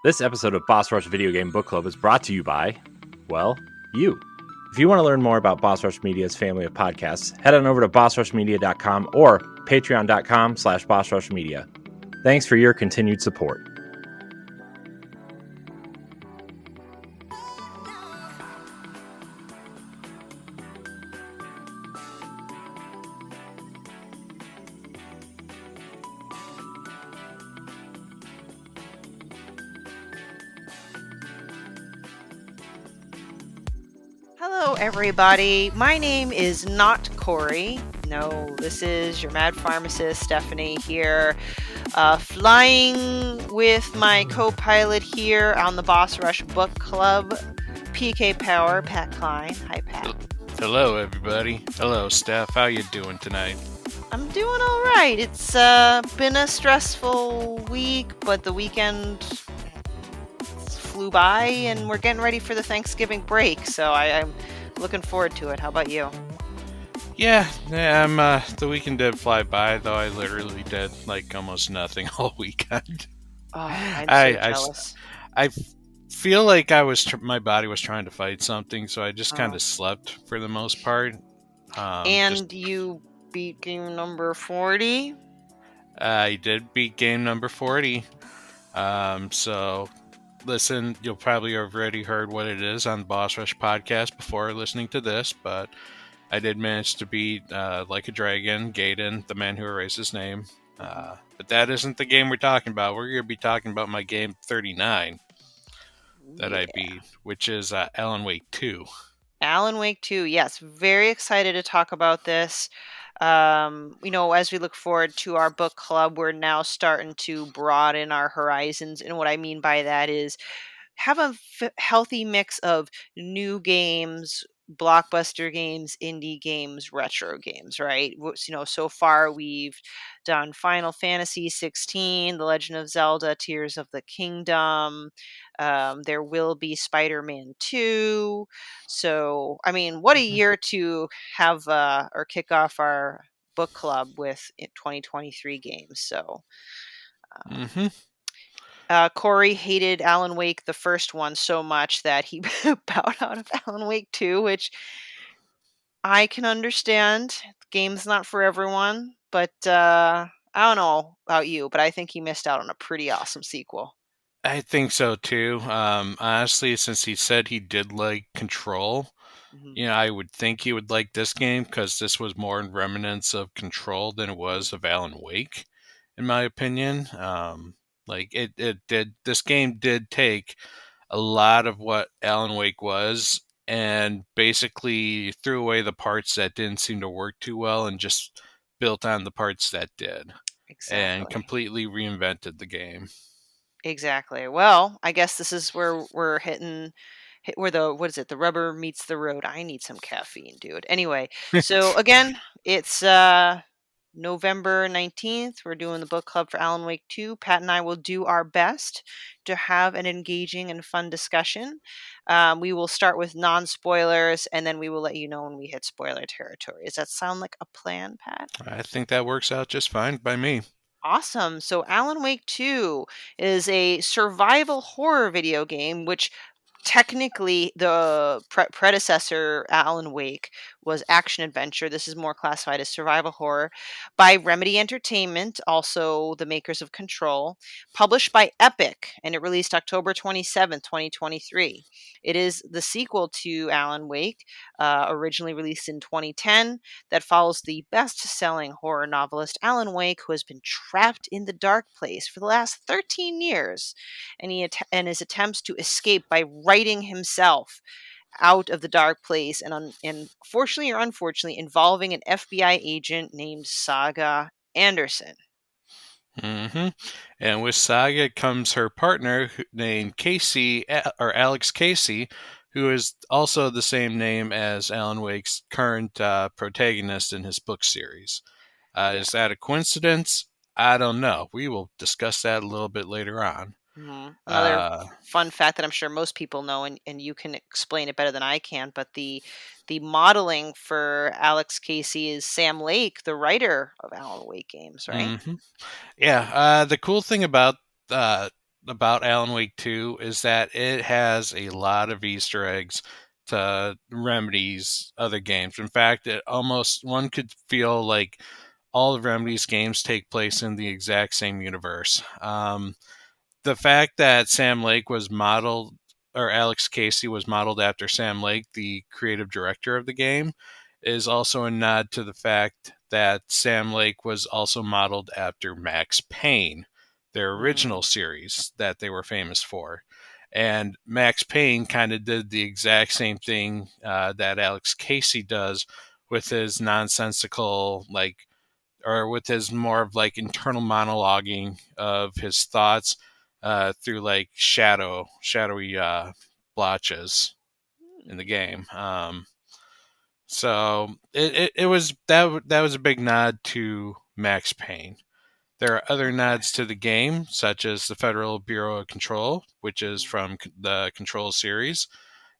This episode of Boss Rush Video Game Book Club is brought to you by, well, you. If you want to learn more about Boss Rush Media's family of podcasts, head on over to bossrushmedia.com or patreon.com/bossrushmedia. Thanks for your continued support. Hello, everybody. My name is not Corey. No, this is your mad pharmacist, Stephanie, here, flying with my co-pilot here on the Boss Rush Book Club, PK Power, Pat Klein. Hi, Pat. Hello, everybody. Hello, Steph. How you doing tonight? I'm doing all right. It's been a stressful week, but the weekend flew by, and we're getting ready for the Thanksgiving break, so I'm looking forward to it. How about you? Yeah, I'm. The weekend did fly by, though. I literally did like almost nothing all weekend. Oh, I'm so jealous. I feel like my body was trying to fight something, so I just kind of slept for the most part. You beat game number 40? I did beat game number 40. So listen, you'll probably have already heard what it is on the Boss Rush podcast before listening to this, but I did manage to beat Like a Dragon, Gaiden, the man who erased his name. But that isn't the game we're talking about. We're going to be talking about my game 39 that I beat, which is Alan Wake 2. Alan Wake 2, yes. Very excited to talk about this. As we look forward to our book club, we're now starting to broaden our horizons. And what I mean by that is have a healthy mix of new games, blockbuster games, indie games, retro games, right? So far we've done Final Fantasy 16, The Legend of Zelda, Tears of the Kingdom. There will be Spider-Man 2. So, what a year to have or kick off our book club with 2023 games. So, Corey hated Alan Wake, the first one, so much that he bowed out of Alan Wake 2, which I can understand. The game's not for everyone, but I don't know about you, but I think he missed out on a pretty awesome sequel. I think so too. Honestly, since he said he did like Control, I would think he would like this game because this was more in remnants of Control than it was of Alan Wake, in my opinion. This game did take a lot of what Alan Wake was and basically threw away the parts that didn't seem to work too well and just built on the parts that did. Exactly. And completely reinvented the game. Exactly. Well, I guess this is where we're where the rubber meets the road. I need some caffeine, dude. Anyway, so again, it's November 19th. We're doing the book club for Alan Wake 2. Pat and I will do our best to have an engaging and fun discussion. We will start with non-spoilers, and then we will let you know when we hit spoiler territory. Does that sound like a plan, Pat? I think that works out just fine by me. Awesome. So Alan Wake 2 is a survival horror video game, which technically the predecessor, Alan Wake, was action adventure. This is more classified as survival horror by Remedy Entertainment, also the makers of Control, published by Epic, and it released October 27th, 2023. It is the sequel to Alan Wake, originally released in 2010, that follows the best-selling horror novelist Alan Wake, who has been trapped in the dark place for the last 13 years, and his attempts to escape by writing himself out of the dark place, and fortunately or unfortunately involving an FBI agent named Saga Anderson. And with Saga comes her partner named Casey, or Alex Casey, who is also the same name as Alan Wake's current protagonist in his book series. Is that a coincidence? I don't know. We will discuss that a little bit later on. Another fun fact that I'm sure most people know, and you can explain it better than I can, but the modeling for Alex Casey is Sam Lake, the writer of Alan Wake games, right? Yeah. The cool thing about about Alan Wake 2 is that it has a lot of Easter eggs to Remedy's other games. In fact, it almost one could feel like all of Remedy's games take place in the exact same universe. The fact that Sam Lake was modeled, or Alex Casey was modeled after Sam Lake, the creative director of the game, is also a nod to the fact that Sam Lake was also modeled after Max Payne, their original Mm. series that they were famous for. And Max Payne kind of did the exact same thing that Alex Casey does with his nonsensical, like, or with his more of like internal monologuing of his thoughts through like shadowy blotches in the game. So it was that was a big nod to Max Payne. There are other Okay. nods to the game, such as the Federal Bureau of Control, which is Mm. from the Control series.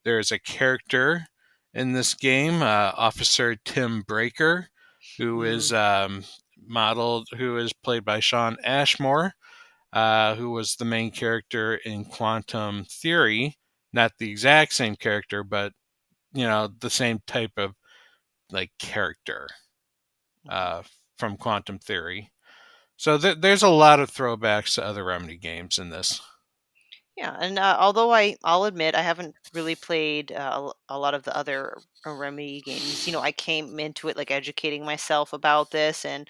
There's a character in this game, Officer Tim Breaker, who is Mm. who is played by Sean Ashmore, who was the main character in Quantum Theory. Not the exact same character, but the same type of like character Mhm. uh, from Quantum Theory. So there's a lot of throwbacks to other Remedy games in this. Yeah, and although I'll admit I haven't really played a lot of the other Remedy games. I came into it like educating myself about this, and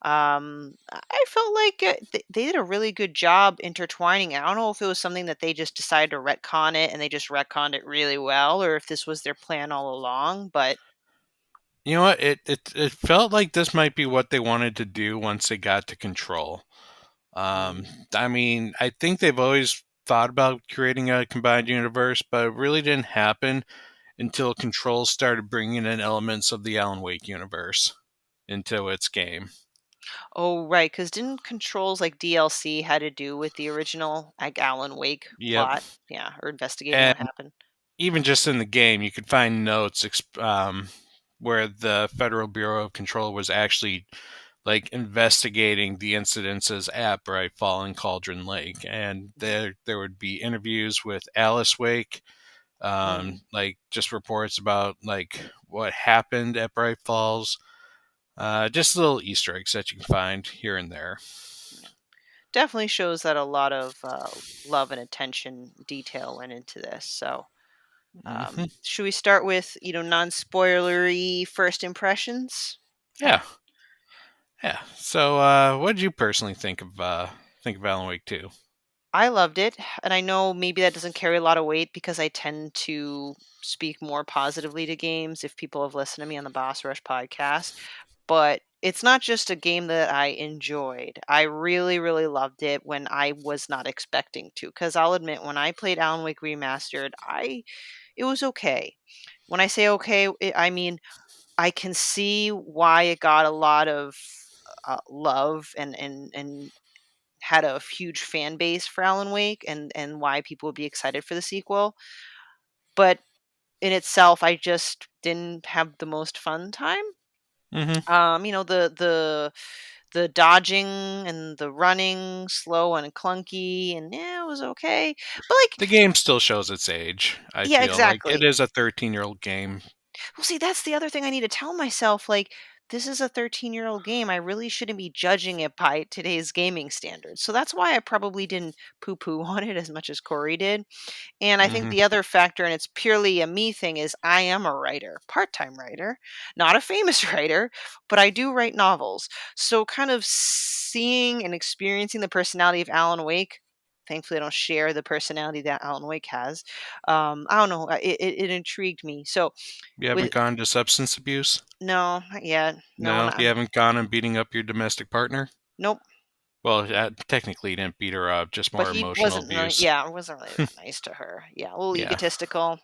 I felt like they did a really good job intertwining. I don't know if it was something that they just decided to retcon it, and they just retconned it really well, or if this was their plan all along. But You know what? It felt like this might be what they wanted to do once they got to Control. Um, mm, I mean, I think they've always thought about creating a combined universe, but it really didn't happen until Control started bringing in elements of the Alan Wake universe into its game. oh right, because didn't Control's like DLC had to do with the original like Alan Wake Yep. plot? Yeah, or investigating And what happened. even just in the game, you could find notes where the Federal Bureau of Control was actually like investigating the incidences at Bright Fall and Cauldron Lake, and there would be interviews with Alice Wake, Mm. like just reports about like what happened at Bright Falls, just little Easter eggs that you can find here and there. Definitely shows that a lot of love and attention detail went into this. So, Hmm. should we start with non-spoilery first impressions? Yeah, yeah. So, what did you personally think of Alan Wake 2? I loved it, and I know maybe that doesn't carry a lot of weight because I tend to speak more positively to games if people have listened to me on the Boss Rush podcast. But it's not just a game that I enjoyed. I really, really loved it when I was not expecting to. Because I'll admit, when I played Alan Wake Remastered, it was okay. When I say okay, I mean I can see why it got a lot of love and had a huge fan base for Alan Wake, and why people would be excited for the sequel. But in itself, I just didn't have the most fun time. Hmm. The dodging and the running slow and clunky, and yeah, it was okay. But like, The game still shows its age. I yeah, feel like it exactly. is a 13-year-old game. Well, see, that's the other thing I need to tell myself. Like, this is a 13-year-old game. I really shouldn't be judging it by today's gaming standards. So that's why I probably didn't poo poo on it as much as Corey did. And I think Hmm. the other factor, and it's purely a me thing, is I am a writer, part-time writer, not a famous writer, but I do write novels. So kind of seeing and experiencing the personality of Alan Wake. Thankfully, I don't share the personality that Alan Wake has. I don't know. It intrigued me. So You with haven't gone to substance abuse? no, not yet. No, No, not, you haven't gone and beating up your domestic partner? nope. Well, technically, you didn't beat her up, just But more he emotional wasn't really, abuse. yeah, wasn't really that nice to her. Yeah, a little Yeah. egotistical.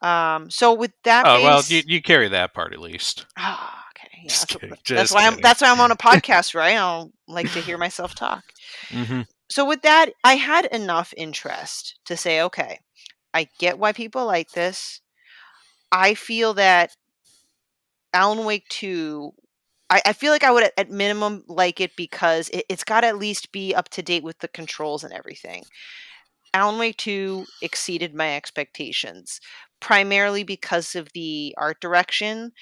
So with that Oh, well, you, base, you carry that part at least. okay, yeah, Just kidding. that's Just why I'm kidding. on a podcast, right? I don't like to hear myself talk. Hmm. So with that, I had enough interest to say, okay, I get why people like this. I feel that Alan Wake 2 I feel like I would at minimum like it because it's got to at least be up to date with the controls and everything. Alan Wake 2 exceeded my expectations, primarily because of the art direction.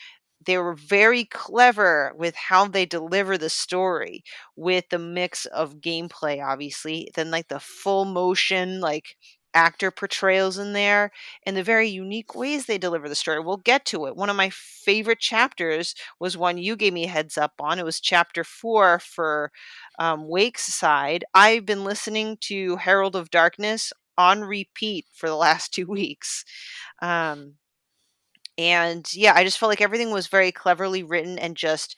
They were very clever with how they deliver the story, with the mix of gameplay, obviously, then like the full motion, like actor portrayals in there, and the very unique ways they deliver the story. We'll get to it. One of my favorite chapters was one you gave me a heads up on. It was chapter 4 for Wake's side. I've been listening to Herald of Darkness on repeat for the last 2 weeks. Um, and yeah, I just felt like everything was very cleverly written and just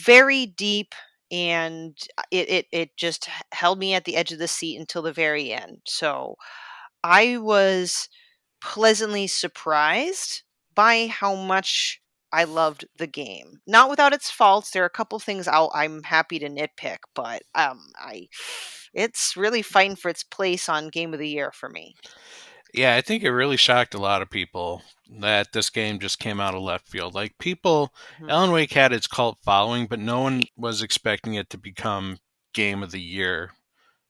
very deep. And it just held me at the edge of the seat until the very end. So I was pleasantly surprised by how much I loved the game. Not without its faults. There are a couple things I'm happy to nitpick, but I it's really fighting for its place on Game of the Year for me. Yeah, I think it really shocked a lot of people that this game just came out of left field. Like people, Mhm. Alan Wake had its cult following, but no one was expecting it to become Game of the Year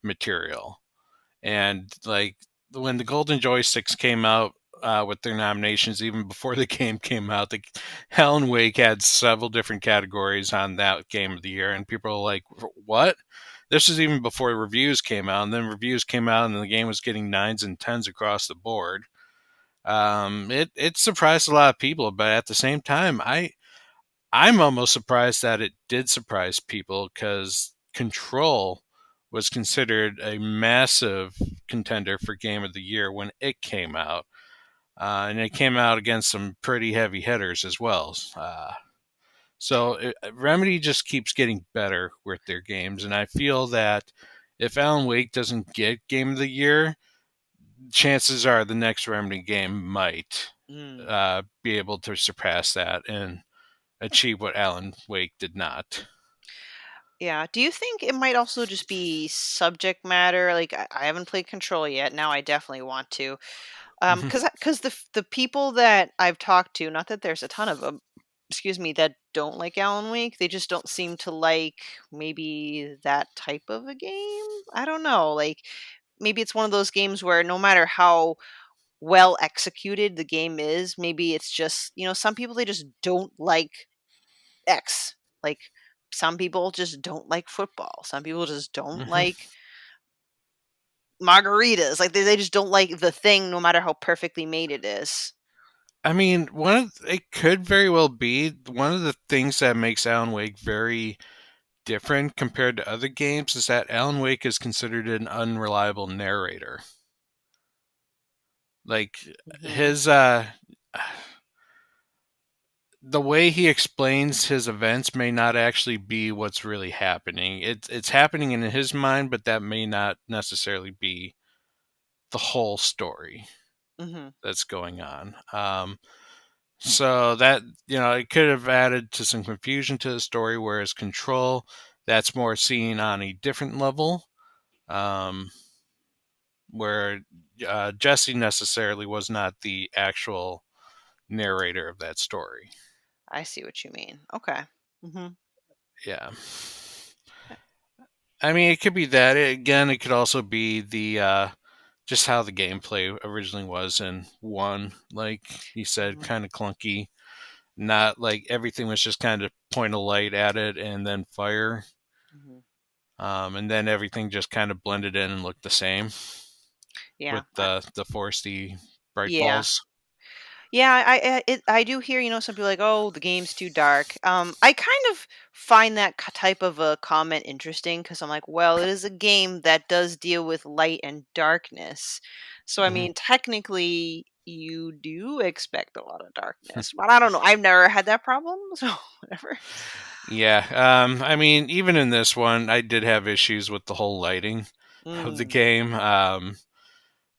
material. And like when the Golden Joysticks came out with their nominations, even before the game came out, the Alan Wake had several different categories on that Game of the Year, and people were like, "What?" This was even before reviews came out, and then reviews came out, and the game was getting 9s and 10s across the board. It surprised a lot of people, but at the same time, I'm almost surprised that it did surprise people because Control was considered a massive contender for Game of the Year when it came out. And it came out against some pretty heavy hitters as well. Remedy just keeps getting better with their games. And I feel that if Alan Wake doesn't get Game of the Year, chances are the next Remedy game might Mm. be able to surpass that and achieve what Alan Wake did not. Yeah. Do you think it might also just be subject matter? Like I haven't played Control yet. Now I definitely want to. Mhm. Because the people that I've talked to, not that there's a ton of them, excuse me, that don't like Alan Wake, they just don't seem to like maybe that type of a game. I don't know. Like maybe it's one of those games where no matter how well executed the game is, maybe it's just, some people they just don't like X. Like some people just don't like football. Some people just don't Mhm. like margaritas. Like they just don't like the thing no matter how perfectly made it is. I mean, it could very well be one of the things that makes Alan Wake very different compared to other games is that Alan Wake is considered an unreliable narrator. Like Mhm. his the way he explains his events may not actually be what's really happening. It's happening in his mind, but that may not necessarily be the whole story Mhm. that's going on. So that it could have added to some confusion to the story, whereas Control, that's more seen on a different level, um, where Jesse necessarily was not the actual narrator of that story. I see what you mean. Okay. Mhm. Yeah. I mean, it could be that. Again, it could also be the just how the gameplay originally was in one. Like you said, Mhm. kind of clunky. Not like everything was just kind of point a light at it and then fire. Mhm. And then everything just kind of blended in and looked the same Yeah. with the foresty bright Yeah. falls. Yeah, I do hear, some people like, "Oh, the game's too dark." I kind of find that type of a comment interesting because I'm like, well, it is a game that does deal with light and darkness. So I Mhm. mean, technically you do expect a lot of darkness, but I don't know. I've never had that problem, so whatever. Yeah, I mean, even in this one, I did have issues with the whole lighting of the Mm. game.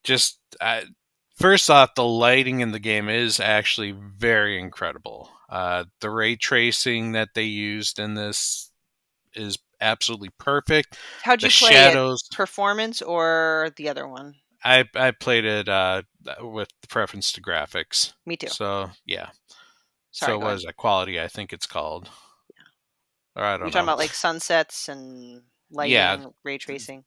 Just first off, the lighting in the game is actually very incredible. The ray tracing that they used in this is absolutely perfect. How'd The you play it? shadows, Performance or the other one? I played it with the preference to graphics. Me too. So yeah. Sorry, So go what ahead. is that quality? I think it's called. Or I You're don't talking know. about like sunsets and Yeah, lighting, ray tracing.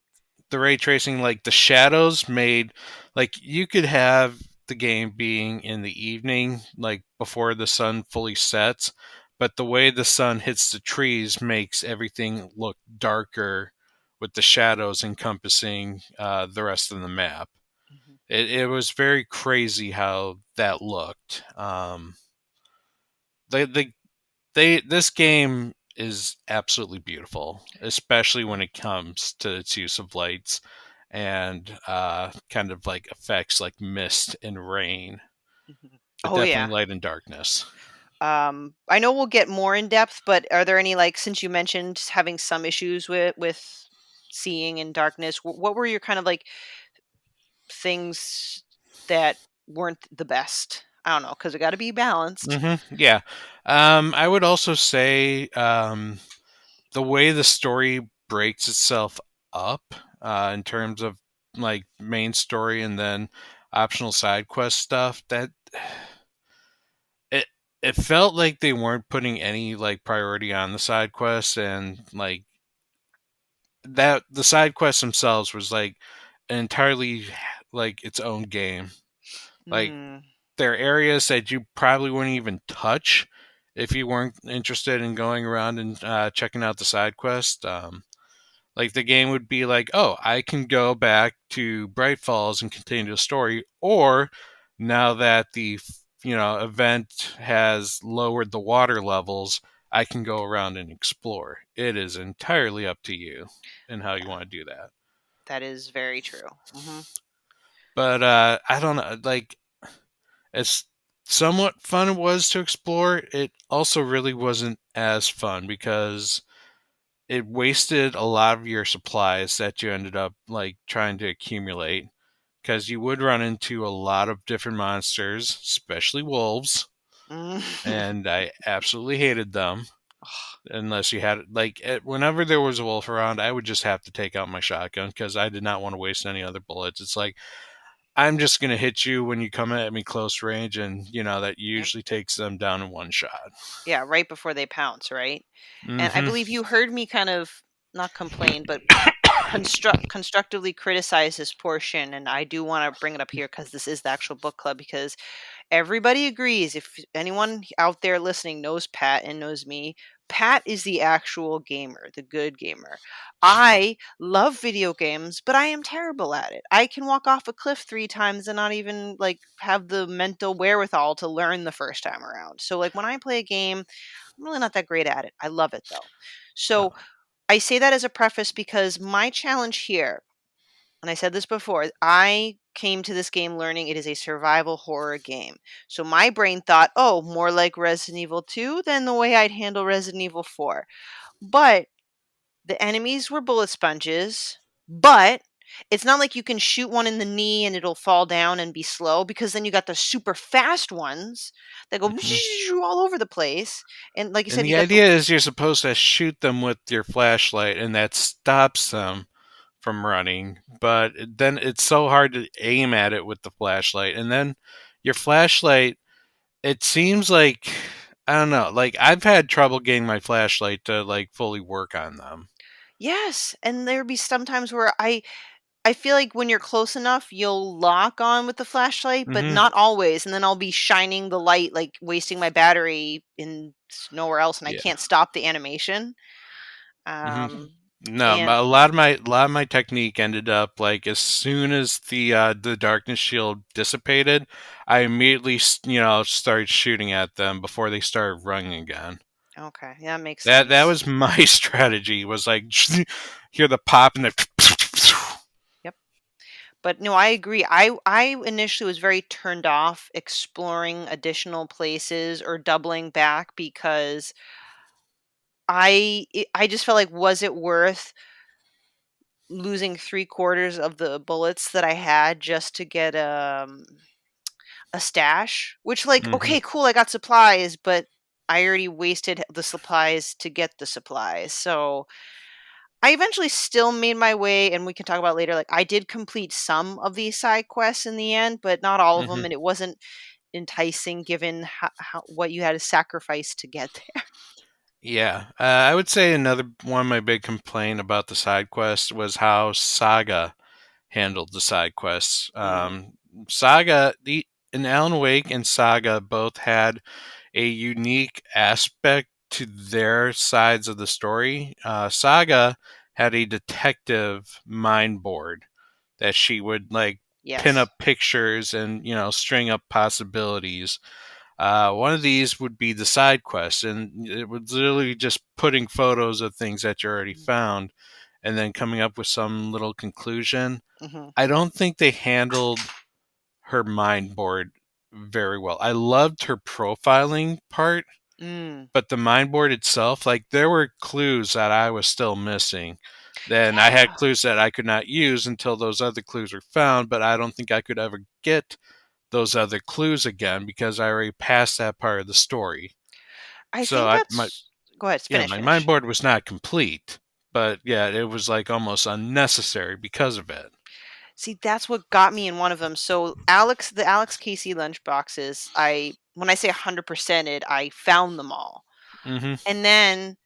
the ray tracing, like the shadows made, like you could have the game being in the evening, like before the sun fully sets, but the way the sun hits the trees makes everything look darker with the shadows encompassing the rest of the map. Mhm. It was very crazy how that looked. They this game is absolutely beautiful, especially when it comes to its use of lights and kind of like effects like mist and rain, Mhm. but Oh definitely yeah. light and darkness. I know we'll get more in depth, but are there any, like, since you mentioned having some issues with seeing in darkness, what were your kind of like things that weren't the best? I don't know, because it got to be balanced. Yeah. I would also say the way the story breaks itself up in terms of like main story and then optional side quest stuff, that it it felt like they weren't putting any like priority on the side quests, and like that the side quests themselves was like entirely like its own game. Like Mm. there are areas that you probably wouldn't even touch if you weren't interested in going around and checking out the side quest. Like the game would be like, oh, I can go back to Bright Falls and continue the story, or now that the event has lowered the water levels, I can go around and explore. It is entirely up to you and how you want to do that. That is very true. Hmm. But I don't know, like as somewhat fun it was to explore, it also really wasn't as fun because it wasted a lot of your supplies that you ended up like trying to accumulate, because you would run into a lot of different monsters, especially wolves, Mm. and I absolutely hated them. Unless you had like whenever there was a wolf around, I would just have to take out my shotgun because I did not want to waste any other bullets. It's like I'm just gonna hit you when you come at me close range, and that Yep. usually takes them down in one shot. Yeah, right before they pounce, right? And I Hmm. believe you heard me kind of not complain, but constructively criticize this portion, and I do want to bring it up here because this is the actual book club. Because everybody agrees, if anyone out there listening knows Pat and knows me, Pat is the actual gamer, the good gamer. I love video games, but I am terrible at it. I can walk off a cliff 3 times and not even like have the mental wherewithal to learn the first time around. So like when I play a game, I'm really not that great at it. I love it though. So Oh. I say that as a preface because my challenge here, and I said this before, I came to this game learning it is a survival horror game. So my brain thought, oh, more like Resident Evil 2 than the way I'd handle Resident Evil 4. But the enemies were bullet sponges, but it's not like you can shoot one in the knee and it'll fall down and be slow, because then you got the super fast ones that go Hmm. all over the place. And like you And said, you the got the idea is you're supposed to shoot them with your flashlight, and that stops them from running. But then it's so hard to aim at it with the flashlight. And then your flashlight, it seems like, I don't know, like I've had trouble getting my flashlight to like fully work on them. yes, and there'd be some times where I feel like when you're close enough, you'll lock on with the flashlight, but Hmm. not always. And then I'll be shining the light, like wasting my battery in nowhere else, and I Yeah. can't stop the animation. Hmm. Um, No, and a lot of my technique ended up like as soon as the darkness shield dissipated, I immediately started shooting at them before they started running again. okay, yeah, that makes That sense. was my strategy. Was like hear the pop and the. Yep. But no, I agree. I initially was very turned off exploring additional places or doubling back because I just felt like, was it worth losing 3/4 of the bullets that I had just to get a stash? Which, like, Hmm. okay, cool, I got supplies, but I already wasted the supplies to get the supplies. So I eventually still made my way, and we can talk about later. Like, I did complete some of these side quests in the end, but not all of them, Hmm. and it wasn't enticing given what you had to sacrifice to get there. Yeah, I would say another one of my big complaint about the side quest was how Saga handled the side quests. Mm, Saga, the and Alan Wake and Saga both had a unique aspect to their sides of the story. Saga had a detective mind board that she would like pin yes. up pictures and string up possibilities. One of these would be the side quest, and it was literally just putting photos of things that you already found and then coming up with some little conclusion. Mm-hmm. I don't think they handled her mind board very well. I loved her profiling part, Mm, but the mind board itself, like there were clues that I was still missing. Then I had yeah. clues that I could not use until those other clues were found, but I don't think I could ever get those other clues again because I already passed that part of the story. I So think I my that's. Go ahead. yeah, Finish. my mind Finish. board was not complete, but yeah, it was like almost unnecessary because of it. See, that's what got me in one of them. So the Alex Casey lunchboxes, when I say 100% it, I found them all. Mhm. And then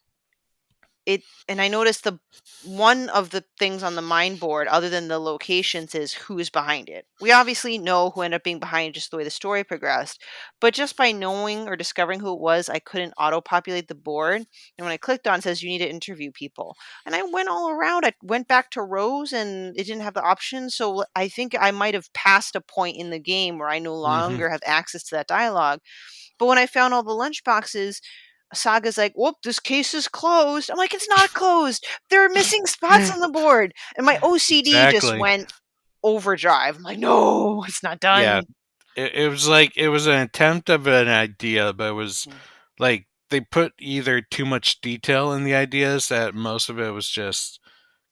and I noticed the one of the things on the mind board, other than the locations, is who is behind it. We obviously know who ended up being behind it just the way the story progressed, but just by knowing or discovering who it was, I couldn't auto-populate the board. And when I clicked on, it says you need to interview people. And I went all around. I went back to rows and it didn't have the option. So I think I might have passed a point in the game where I no Mhm. longer have access to that dialogue. But when I found all the lunch boxes, Saga's like, "Whoop, this case is closed." I'm like, "It's not closed. There are missing spots on the board." And my OCD just Exactly. went overdrive. I'm like, "No, it's not Yeah, done." it was like it was an attempt of an idea, but it was Mhm. like they put either too much detail in the ideas that most of it was just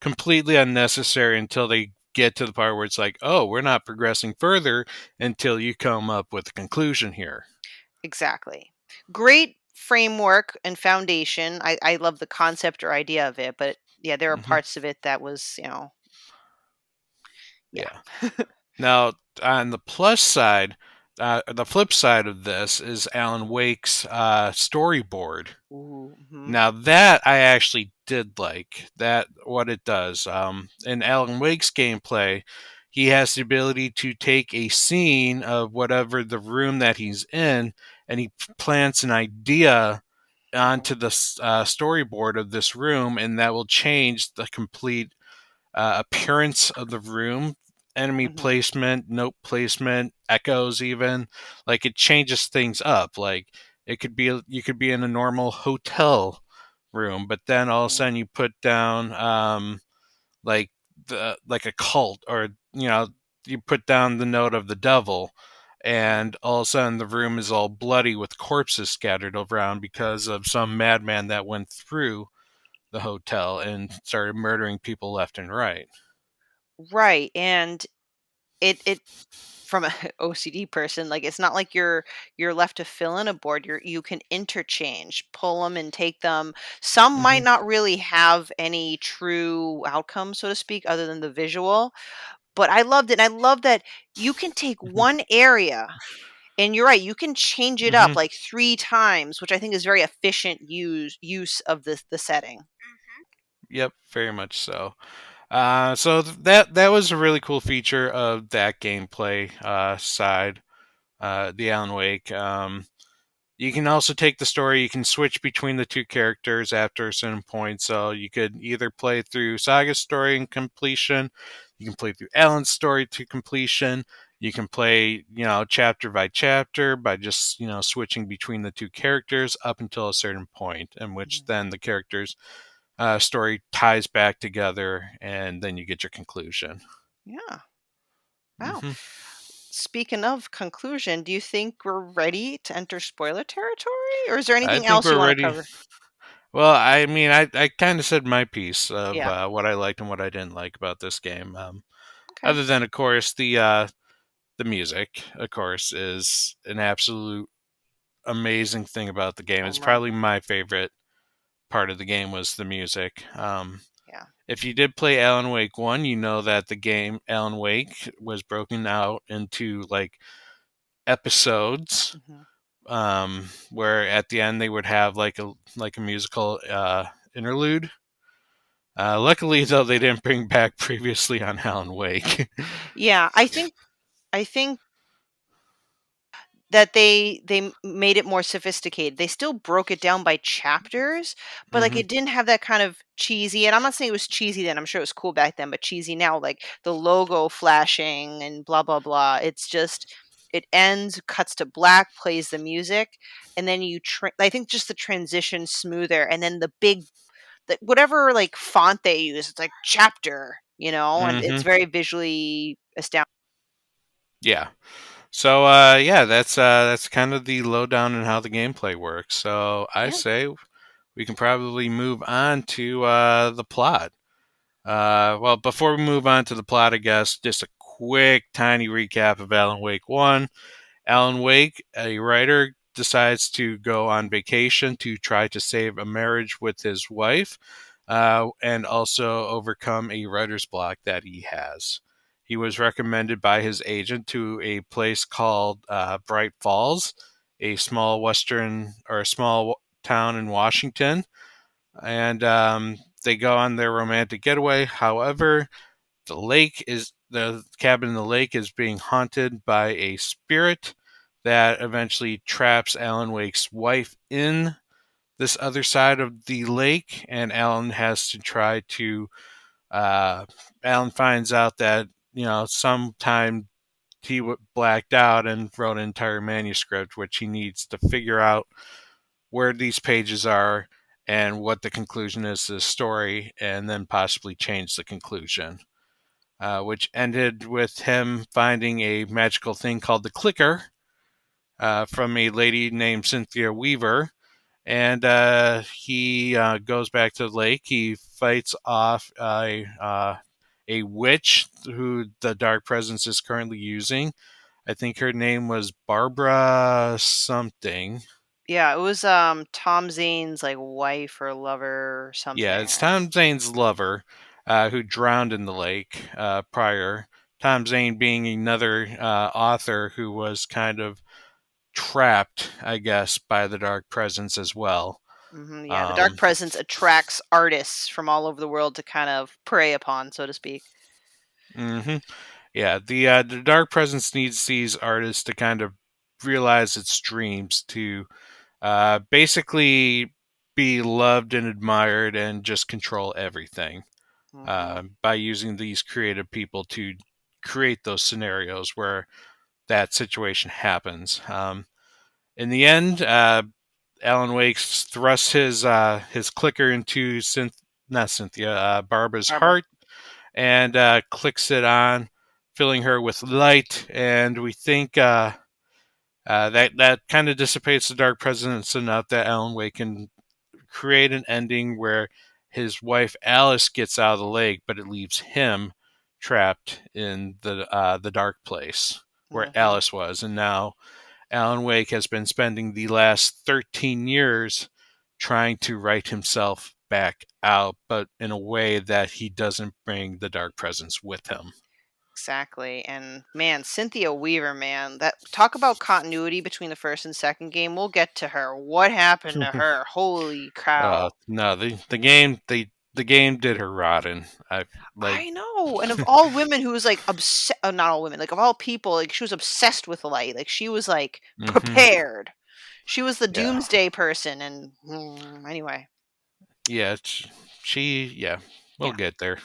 completely unnecessary until they get to the part where it's like, oh, we're not progressing further until you come up with a conclusion here. Exactly. Great framework and foundation. I love the concept or idea of it, but yeah, there are Hmm. parts of it that was, yeah. Yeah. Now, on the flip side of this is Alan Wake's storyboard. Ooh, mhm, Now that I actually did like that what it does. In Alan Wake's gameplay, he has the ability to take a scene of whatever the room that he's in, and he plants an idea mhm, onto the storyboard of this room, and that will change the complete appearance of the room, enemy mhm, placement, note placement, echoes, even like it changes things up. Like it could be you could be in a normal hotel room, but then all of a mhm, sudden you put down like like a cult, or you put down the note of the devil. mhm. And all of a sudden, the room is all bloody with corpses scattered around because of some madman that went through the hotel and started murdering people left and right. Right, and it from a OCD person, like, it's not like you're left to fill in a board, you can interchange, pull them and take them. Some might Hmm. not really have any true outcome, so to speak, other than the visual, but I loved it, and I love that you can take Hmm. one area, and you're right, you can change it up, Hmm. like, 3 times, which I think is very efficient use of the setting. Yep, very much so. That was a really cool feature of that gameplay side, the Alan Wake. You can also take the story. You can switch between the two characters after a certain point. So you could either play through Saga's story in completion. You can play through Alan's story to completion. You can play, chapter by chapter by just, switching between the two characters up until a certain point, in which Mhm. then the characters' story ties back together, and then you get your conclusion. Yeah. Wow. Hmm. Speaking of conclusion, do you think we're ready to enter spoiler territory, or is there I anything think else you we're wanna ready. cover? Well, I mean, I kind of said my piece of Yeah, what I liked and what I didn't like about this game. okay. Other than, of course, the music, of course, is an absolute amazing thing about the game. Oh It's my probably my favorite part of the game was the music. yeah. If you did play Alan Wake 1, you know that the game Alan Wake was broken out into like episodes, Mhm. where at the end they would have like a musical interlude. Luckily, though, they didn't bring back previously on Alan Wake. Yeah, I think that they made it more sophisticated. They still broke it down by chapters, but, like, hmm it didn't have that kind of cheesy, and I'm not saying it was cheesy then, I'm sure it was cool back then, but cheesy now, like, the logo flashing and blah, blah, blah. It's just it ends, cuts to black, plays the music, and then I think just the transition smoother, and then whatever, like, font they use, it's like chapter, and hmm it's very visually astounding. Yeah. So yeah, that's kind of the lowdown on how the gameplay works. So I Yeah. say we can probably move on to the plot. Well, before we move on to the plot, I guess just a quick, tiny recap of Alan Wake 1. Alan Wake, a writer, decides to go on vacation to try to save a marriage with his wife and also overcome a writer's block that he has. He was recommended by his agent to a place called Bright Falls, a small town in Washington, and they go on their romantic getaway. However, the cabin in the lake is being haunted by a spirit that eventually traps Alan Wake's wife in this other side of the lake, and Alan has to try to. Alan finds out that sometime he blacked out and wrote an entire manuscript, which he needs to figure out where these pages are and what the conclusion is to the story, and then possibly change the conclusion. Which ended with him finding a magical thing called the clicker from a lady named Cynthia Weaver. And he goes back to the lake. He fights off a witch who the Dark Presence is currently using. I think her name was Barbara something. Yeah, it was, Tom Zane's, like, wife or lover or Yeah, something. it's Tom Zane's lover who drowned in the lake prior. Tom Zane being another author who was kind of trapped, I guess, by the Dark Presence as well. Yeah, the Dark Um, Presence attracts artists from all over the world to kind of prey upon, so to speak. hmm Yeah, the Dark Presence needs these artists to kind of realize its dreams to basically be loved and admired and just control everything Mhm. by using these creative people to create those scenarios where that situation happens. In the end, Alan Wake thrusts his clicker into not Cynthia, Barbara's Barbara. heart, and clicks it on, filling her with light. And we think that kind of dissipates the dark presence enough that Alan Wake can create an ending where his wife Alice gets out of the lake, but it leaves him trapped in the dark place where Mhm. Alice was, and now Alan Wake has been spending the last 13 years trying to write himself back out, but in a way that he doesn't bring the dark presence with him. Exactly, and, man, Cynthia Weaver, man, that talk about continuity between the first and second game, we'll get to her. What happened to her? Holy cow. No, the game did her rotten. I like. I know, and of all women who was, like, not all women, like, of all people, like, she was obsessed with light, like, she was, like, hmm prepared. She was the Yeah, doomsday person, and, anyway, yeah. Yeah. We'll yeah. get there.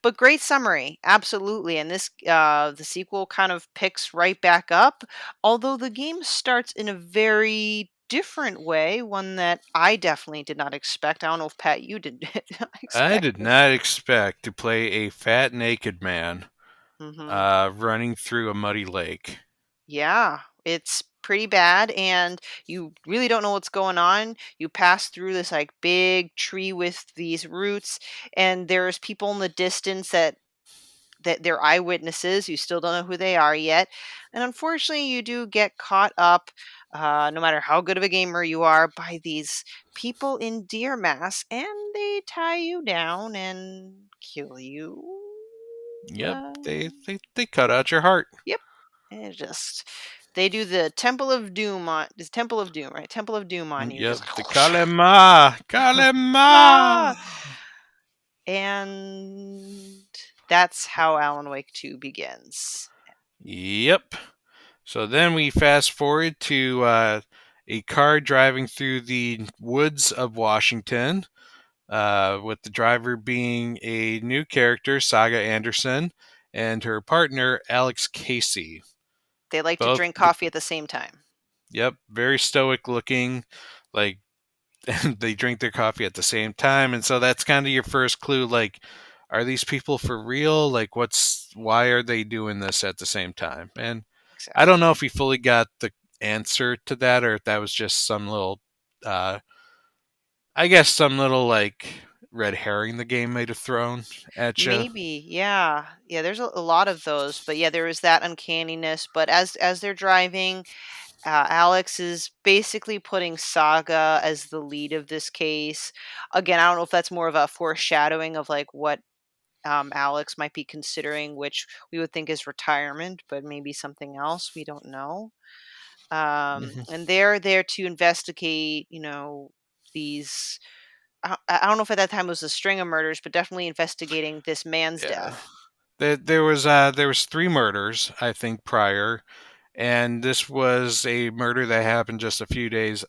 But great summary, absolutely, and the sequel kind of picks right back up, although the game starts in a very different way, one that I definitely did not expect. I don't know if, Pat, you did I expect did this. not expect to play a fat naked man Mhm. running through a muddy lake. Yeah, it's pretty bad, and you really don't know what's going on. You pass through this, like, big tree with these roots, and there's people in the distance that they're eyewitnesses. You still don't know who they are yet. And unfortunately, you do get caught up, no matter how good of a gamer you are, by these people in deer masks, and they tie you down and kill you. Yep, Uh, they cut out your heart. yep. And it just. They do the Temple of Doom on this Temple of Doom, right? Temple of Doom on you, Yep, just the Kalema, ah! Kalema. And that's how Alan Wake 2 begins. Yep. So then we fast forward to a car driving through the woods of Washington, with the driver being a new character, Saga Anderson, and her partner, Alex Casey. They like to Both, drink coffee at the same time. yep, very stoic looking, like, and they drink their coffee at the same time. And so that's kind of your first clue, like, are these people for real? Like, why are they doing this at the same time? And I don't know Exactly. if we fully got the answer to that, or if that was just some little, uh, I guess, some little like red herring the game might have thrown at you. Maybe, yeah. Yeah, there's a lot of those, but yeah, there is that uncanniness. But as they're driving, Alex is basically putting Saga as the lead of this case. Again, I don't know if that's more of a foreshadowing of like what Alex might be considering, which we would think is retirement, but maybe something else. We don't know. Hmm. And they're there to investigate, these. I don't know if at that time it was a string of murders, but definitely investigating this man's Yeah, death. there was 3 murders, I think, prior, and this was a murder that happened just a few days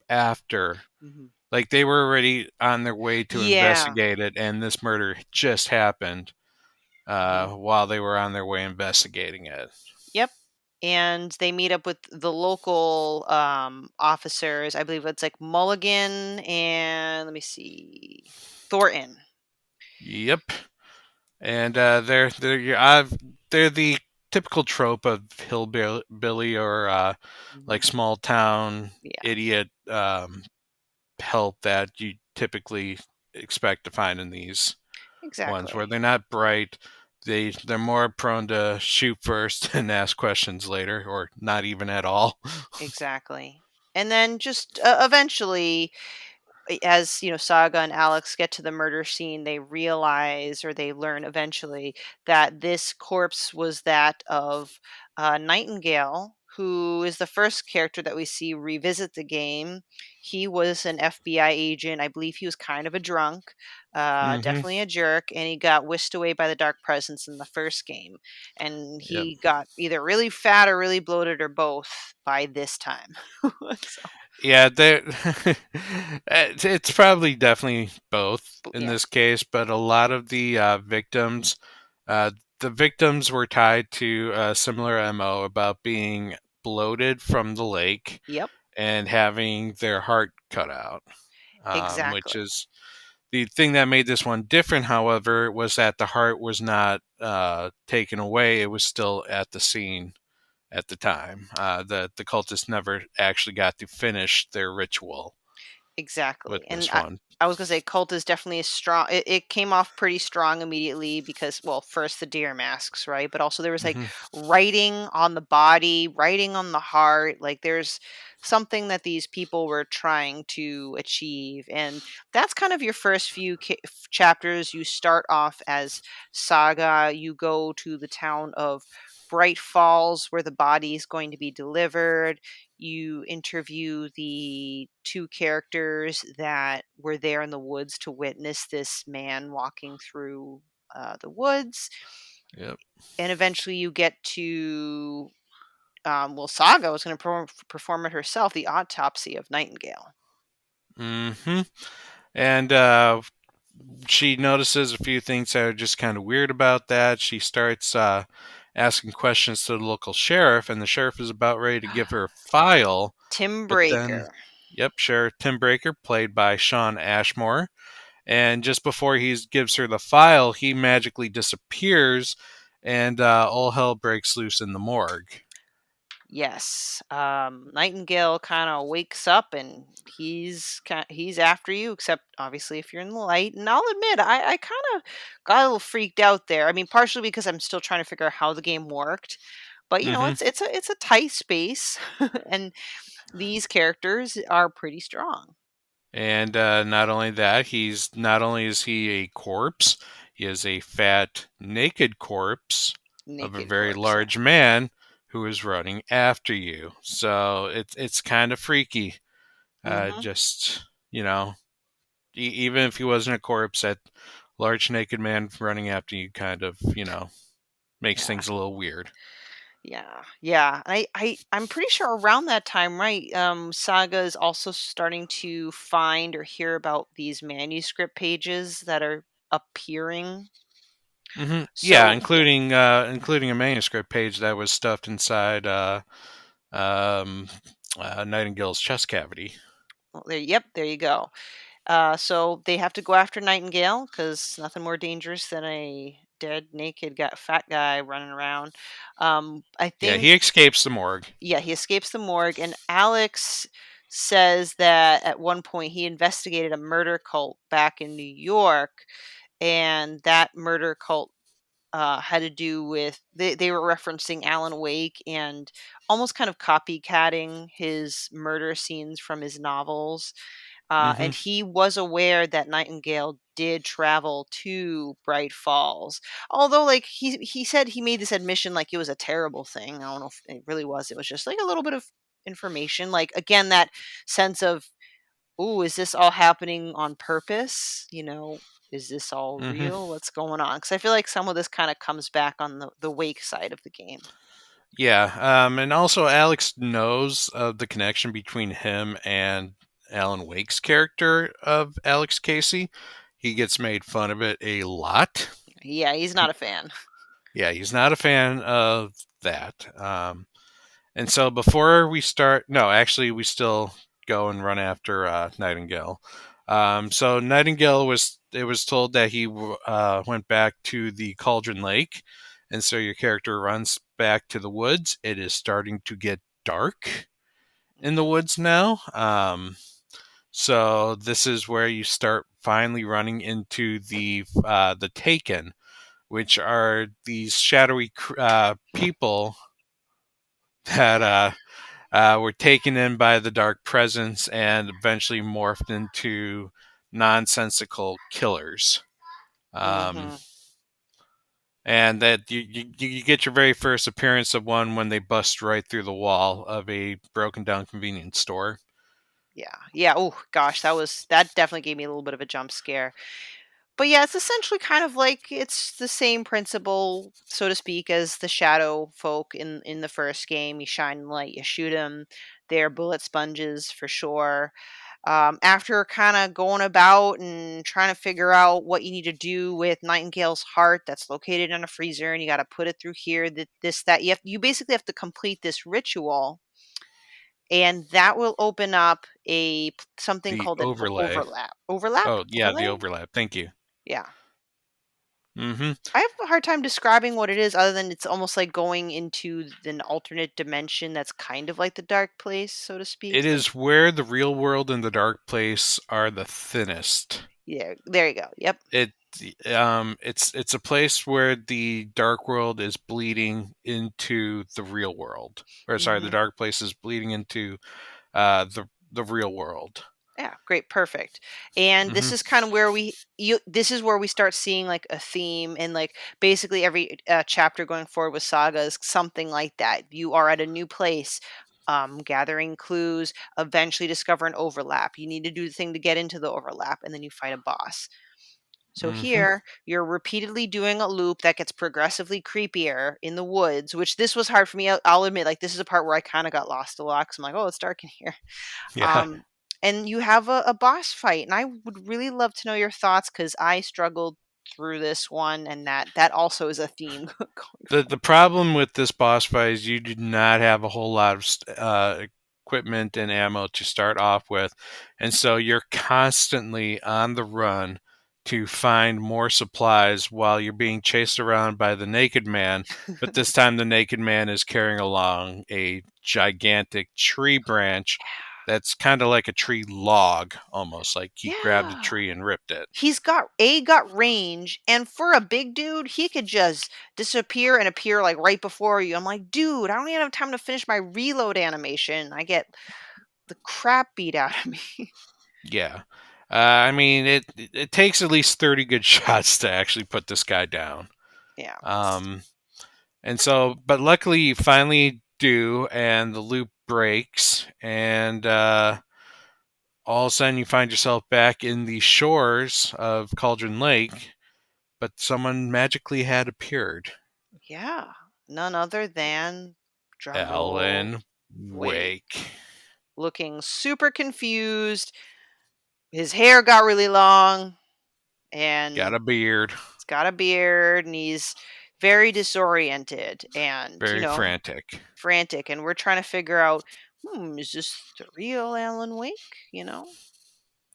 after. Hmm. Like, they were already on their way to Yeah. investigate it, and this murder just happened Hmm. while they were on their way investigating it. Yep. And they meet up with the local officers. I believe it's like Mulligan and let me see, Thornton. Yep. And they're the typical trope of hillbilly, or Hmm. like small town Yeah, idiot, help that you typically expect to find in these ones, where exactly. they're not bright. They're more prone to shoot first and ask questions later, or not even at all. Exactly. And then just eventually, as Saga and Alex get to the murder scene, they realize, or they learn eventually, that this corpse was that of Nightingale, who is the first character that we see revisit the game. He was an FBI agent. I believe he was kind of a drunk, Hmm. definitely a jerk, and he got whisked away by the dark presence in the first game. And Yep. he got either really fat or really bloated or both by this time. So, Yeah, it's probably definitely both in yeah. this case, but a lot of uh, the victims were tied to a similar MO about being bloated from the lake Yep. and having their heart cut out. Which Exactly. is the thing that made this one different, however, was that the heart was not taken away; it was still at the scene at the time. The cultists never actually got to finish their ritual with Exactly. And this I, one. I was gonna say cult is definitely a strong it came off pretty strong immediately because, well, first the deer masks, right? But also there was like Hmm. writing on the body, writing on the heart. Like there's something that these people were trying to achieve. And that's kind of your first few chapters. You start off as Saga, you go to the town of Bright Falls where the body is going to be delivered. You interview the two characters that were there in the woods to witness this man walking through the woods. Yep. And eventually you get to, well, Saga was going to perform it herself, the autopsy of Nightingale. Hmm. And she notices a few things that are just kind of weird about that. She starts asking questions to the local sheriff, and the sheriff is about ready to give her a file. Tim But then, Breaker. yep, Sheriff Tim Breaker, played by Sean Ashmore. And just before he gives her the file, he magically disappears, and all hell breaks loose in the morgue. Yes, Nightingale kind of wakes up and he's after you. Except obviously if you're in the light. And I'll admit, I kind of got a little freaked out there. I mean, partially because I'm still trying to figure out how the game worked, but Hmm. it's a tight space, and these characters are pretty strong. And not only that, not only is he a corpse, he is a fat, naked corpse of a Naked very corpse, yeah. large man who is running after you. So it's kind of freaky. Mhm. Just, even if he wasn't a corpse, that large naked man running after you kind of, makes Yeah. things a little weird. Yeah. Yeah. I'm pretty sure around that time, right? Saga is also starting to find or hear about these manuscript pages that are appearing. Yeah, So yeah. including a manuscript page that was stuffed inside um, Nightingale's chest cavity. Well, yep, there you go. So they have to go after Nightingale because nothing more dangerous than a dead, naked, fat guy running around. I Yeah, think, he escapes the morgue. yeah, he escapes the morgue, and Alex says that at one point he investigated a murder cult back in New York, and that murder cult had to do with they were referencing Alan Wake and almost kind of copycatting his murder scenes from his novels. hmm And he was aware that Nightingale did travel to Bright Falls. Although, like he said, he made this admission like it was a terrible thing. I don't know if it really was. It was just like a little bit of information. Like again, that sense of, "Ooh, is this all happening on purpose? Is this all hmm real? What's going on?" Because I feel like some of this kind of comes back on the Wake side of the game. Yeah, and also Alex knows of the connection between him and Alan Wake's character of Alex Casey. He gets made fun of it a lot. Yeah, he's not a fan. Yeah, he's not a fan of that. And so before we start, no, actually, we still go and run after Nightingale. So Nightingale it was told that he went back to the Cauldron Lake, and so your character runs back to the woods. It is starting to get dark in the Mhm. woods now. So this is where you start finally running into the Taken, which are these shadowy people that were taken in by the dark presence and eventually morphed into nonsensical killers. Um, Mhm. and that you get your very first appearance of one when they bust right through the wall of a broken down convenience store. Yeah. Yeah. Oh gosh, that definitely gave me a little bit of a jump scare. But yeah, it's essentially kind of like it's the same principle, so to speak, as the shadow folk in the first game. You shine light, you shoot them. They're bullet sponges for sure. After kind of going about and trying to figure out what you need to do with Nightingale's heart that's located in a freezer, and you got to put it through here, that you basically have to complete this ritual, and that will open up something The called an overlay. overlap. Overlap? Oh, yeah, the Overlay? overlap. Thank you. Yeah. hmm I have a hard time describing what it is other than it's almost like going into an alternate dimension that's kind of like the dark place, so to speak. It is where the real world and the dark place are the thinnest. Yeah, there you go. Yep. It it's a place where the dark world is bleeding into the real world. Or sorry, the Mhm. dark place is bleeding into the real world. Yeah, great, perfect. And hmm this is where we start seeing like a theme, and like basically every chapter going forward with Saga is something like that. You are at a new place, gathering clues, eventually discover an overlap. You need to do the thing to get into the overlap, and then you fight a boss. So hmm here, you're repeatedly doing a loop that gets progressively creepier in the woods, which this was hard for me. I'll admit, like this is a part where I kind of got lost a lot because I'm like, oh, it's dark in here. Yeah. Um, and you have a boss fight, and I would really love to know your thoughts because I struggled through this one, and that also is a theme going The forward. problem with this boss fight is you do not have a whole lot of equipment and ammo to start off with, and so you're constantly on the run to find more supplies while you're being chased around by the naked man. But this time, the naked man is carrying along a gigantic tree branch that's kind of like a tree log, almost like he grabbed a Yeah. tree and ripped it. He's got range, and for a big dude, he could just disappear and appear like right before you. I'm like, dude, I don't even have time to finish my reload animation. I get the crap beat out of me. Yeah. I mean, it takes at least 30 good shots to actually put this guy down. Yeah. Um, and so, but luckily, you finally do, and the loop breaks, and all of a sudden you find yourself back in the shores of Cauldron Lake, but someone magically had appeared. Yeah, none other than drumroll Alan Wake, Wake. looking super confused. His hair got really long, Got and a beard. he's got a beard, and he's very disoriented and, Very frantic. frantic. And we're trying to figure out, is this the real Alan Wake?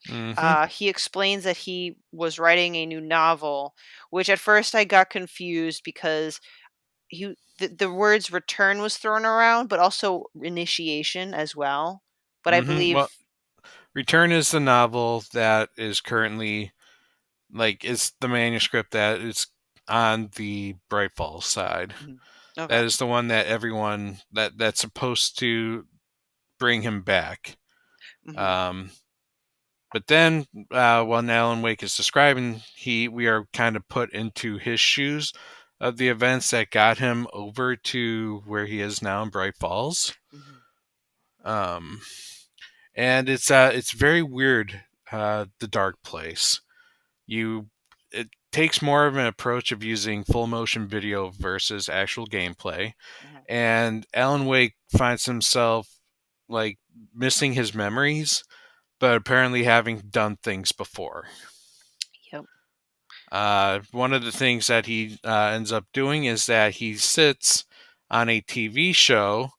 Mm-hmm. He explains that he was writing a new novel, which at first I got confused because the words return was thrown around, but also initiation as well. But I Mm-hmm. believe. Well, Return is the novel that is currently, like, it's the manuscript that is on the Bright Falls side. Mhm. Okay. That is the one that everyone that's supposed to bring him back. Hmm. Um, but then, when Alan Wake is describing, we are kind of put into his shoes of the events that got him over to where he is now in Bright Falls. Hmm. Um, and it's very weird. The dark place. It takes more of an approach of using full motion video versus actual gameplay. Hmm. And Alan Wake finds himself, like, missing his memories, but apparently having done things before. Yep. One of the things that he ends up doing is that he sits on a TV show.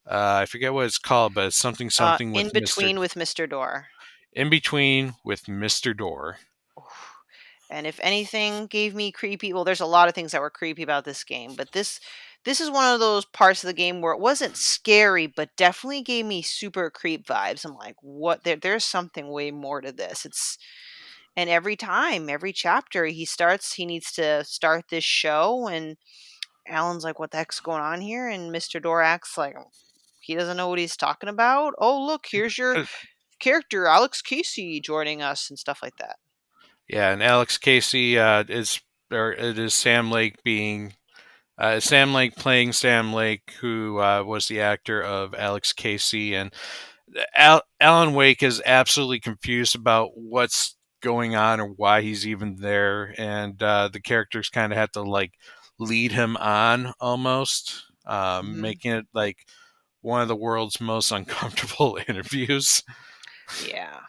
I forget what it's called, but it's something In with Mister between with Mr. Door. In Between with Mister Door. Oof. And if anything gave me creepy, well, there's a lot of things that were creepy about this game, but this is one of those parts of the game where it wasn't scary, but definitely gave me super creep vibes. I'm like, what? There's something way more to this. And every time, every chapter he needs to start this show, and Alan's like, what the heck's going on here? And Mr. Door acts like he doesn't know what he's talking about. Oh, look, here's your Uh, character, Alex Casey, joining us and stuff like that. Yeah, and Alex Casey it is Sam Lake playing Sam Lake, who was the actor of Alex Casey, and Alan Wake is absolutely confused about what's going on or why he's even there, and the characters kind of have to, like, lead him on almost, Hmm. making it like one of the world's most uncomfortable interviews. Yeah.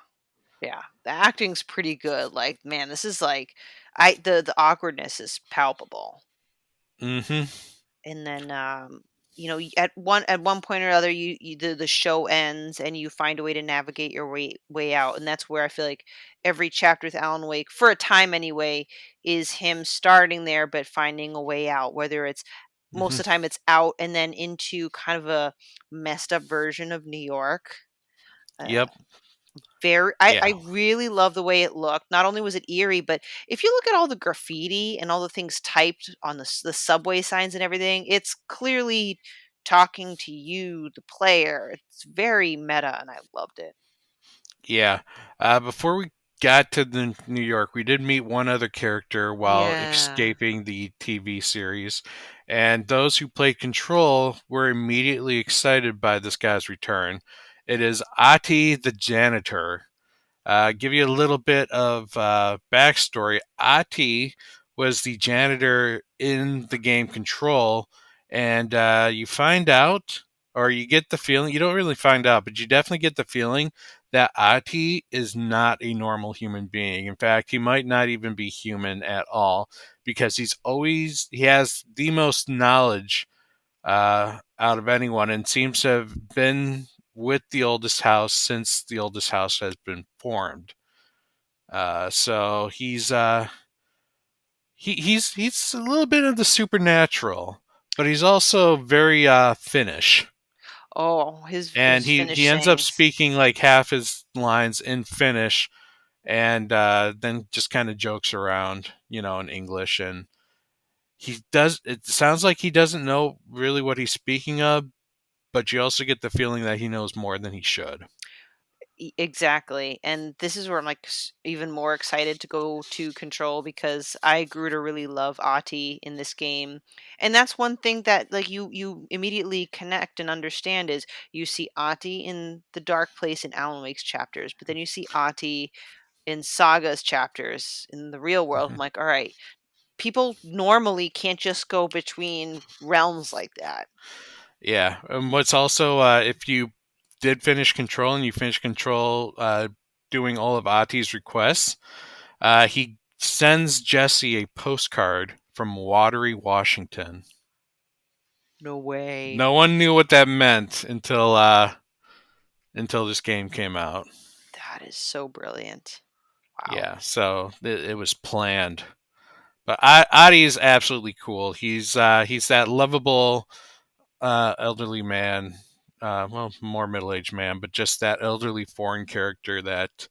Yeah. The acting's pretty good. Like, man, this is like the awkwardness is palpable. Mm-hmm. And then at one point or other the show ends and you find a way to navigate your way out, and that's where I feel like every chapter with Alan Wake, for a time anyway, is him starting there but finding a way out, whether it's most Mm-hmm. of the time it's out and then into kind of a messed up version of New York. uh, Yep. very I Yeah. really love the way it looked. Not only was it eerie, but if you look at all the graffiti and all the things typed on the subway signs and everything, it's clearly talking to you, the player. It's very meta, and I loved it. Yeah. Before we got to the New York, we did meet one other character while Yeah. escaping the TV series, and those who played Control were immediately excited by this guy's return. It is Ati the janitor. Give you a little bit of backstory. Ati was the janitor in the game Control, and you find out, or you get the feeling, you don't really find out, but you definitely get the feeling that Ati is not a normal human being. In fact, he might not even be human at all, because he has the most knowledge out of anyone, and seems to have been with the oldest house since the oldest house has been formed. So he's a little bit of the supernatural, but he's also very Finnish, Oh, his and his he Finnish ends up sayings. speaking like half his lines in Finnish, and then just kind of jokes around, in English. And he does. It sounds like he doesn't know really what he's speaking of, but you also get the feeling that he knows more than he should. Exactly. And this is where I'm like even more excited to go to Control because I grew to really love Ati in this game. And that's one thing that like you immediately connect and understand is you see Ati in the Dark Place in Alan Wake's chapters, but then you see Ati in Saga's chapters in the real world. I'm Mhm. like, all right, people normally can't just go between realms like that. Yeah. What's also, if you did finish Control and you finished Control doing all of Ati's requests, he sends Jesse a postcard from Watery, Washington. No way. No one knew what that meant until this game came out. That is so brilliant. Wow. Yeah, so it was planned. But Adi is absolutely cool. He's that lovable elderly man, well, more middle-aged man, but just that elderly foreign character that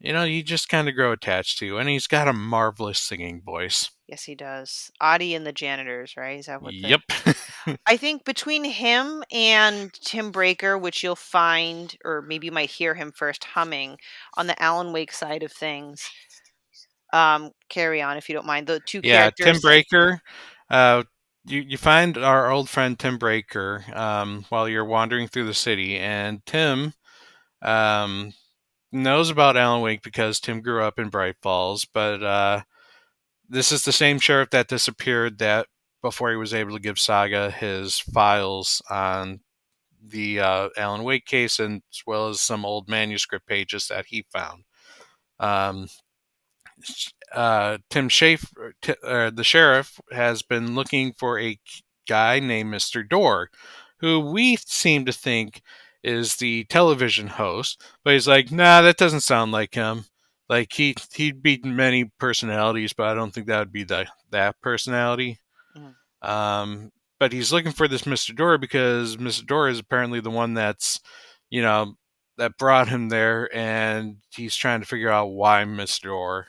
you just kind of grow attached to, and he's got a marvelous singing voice. Yes, he does. Audie and the janitors, right? Is that what the Yep. I think between him and Tim Breaker, which you'll find, or maybe you might hear him first humming on the Alan Wake side of things. Carry on if you don't mind. The two Yeah, Tim characters that Breaker. Uh, you find our old friend Tim Breaker while you're wandering through the city, and Tim um, knows about Alan Wake because Tim grew up in Bright Falls, but this is the same sheriff that disappeared that before he was able to give Saga his files on the Alan Wake case, and as well as some old manuscript pages that he found. Um, Tim Schaefer, the sheriff, has been looking for a guy named Mr. Dorr, who we seem to think is the television host, but he's like, nah, that doesn't sound like him. Like he'd be many personalities, but I don't think that would be that personality. Mhm. Um, but he's looking for this Mr. Dorr because Mr. Dorr is apparently the one that's, you know, that brought him there, and he's trying to figure out why Mr. Dorr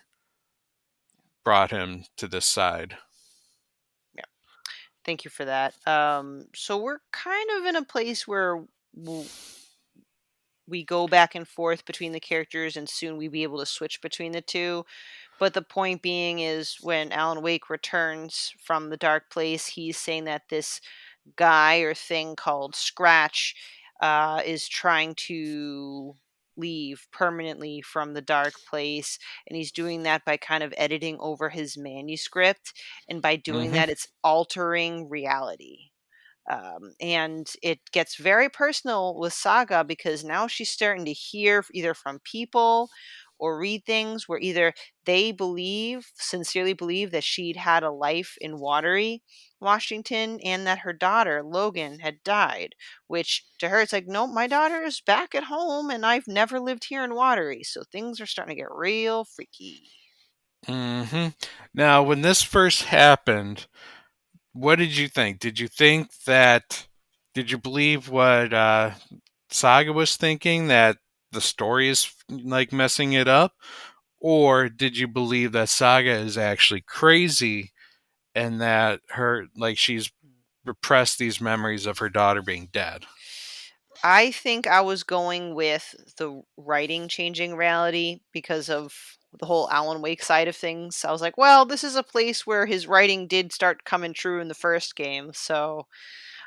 brought him to this side. Yeah, thank you for that. So we're kind of in a place where w- we go back and forth between the characters, and soon we be able to switch between the two. But the point being is when Alan Wake returns from the dark place, he's saying that this guy or thing called Scratch is trying to leave permanently from the dark place. And he's doing that by kind of editing over his manuscript. And by doing Mm-hmm. that, it's altering reality. And it gets very personal with Saga because now she's starting to hear either from people or read things where either they sincerely believe that she'd had a life in Watery, Washington, and that her daughter, Logan, had died. Which to her, it's like, no, my daughter is back at home and I've never lived here in Watery. So things are starting to get real freaky. Mm-hmm. Now, when this first happened, what did you think? Did you believe what Saga was thinking, that the story is like messing it up? Or did you believe that Saga is actually crazy and that she's repressed these memories of her daughter being dead? I think I was going with the writing changing reality because of the whole Alan Wake side of things. I was like, well, this is a place where his writing did start coming true in the first game. So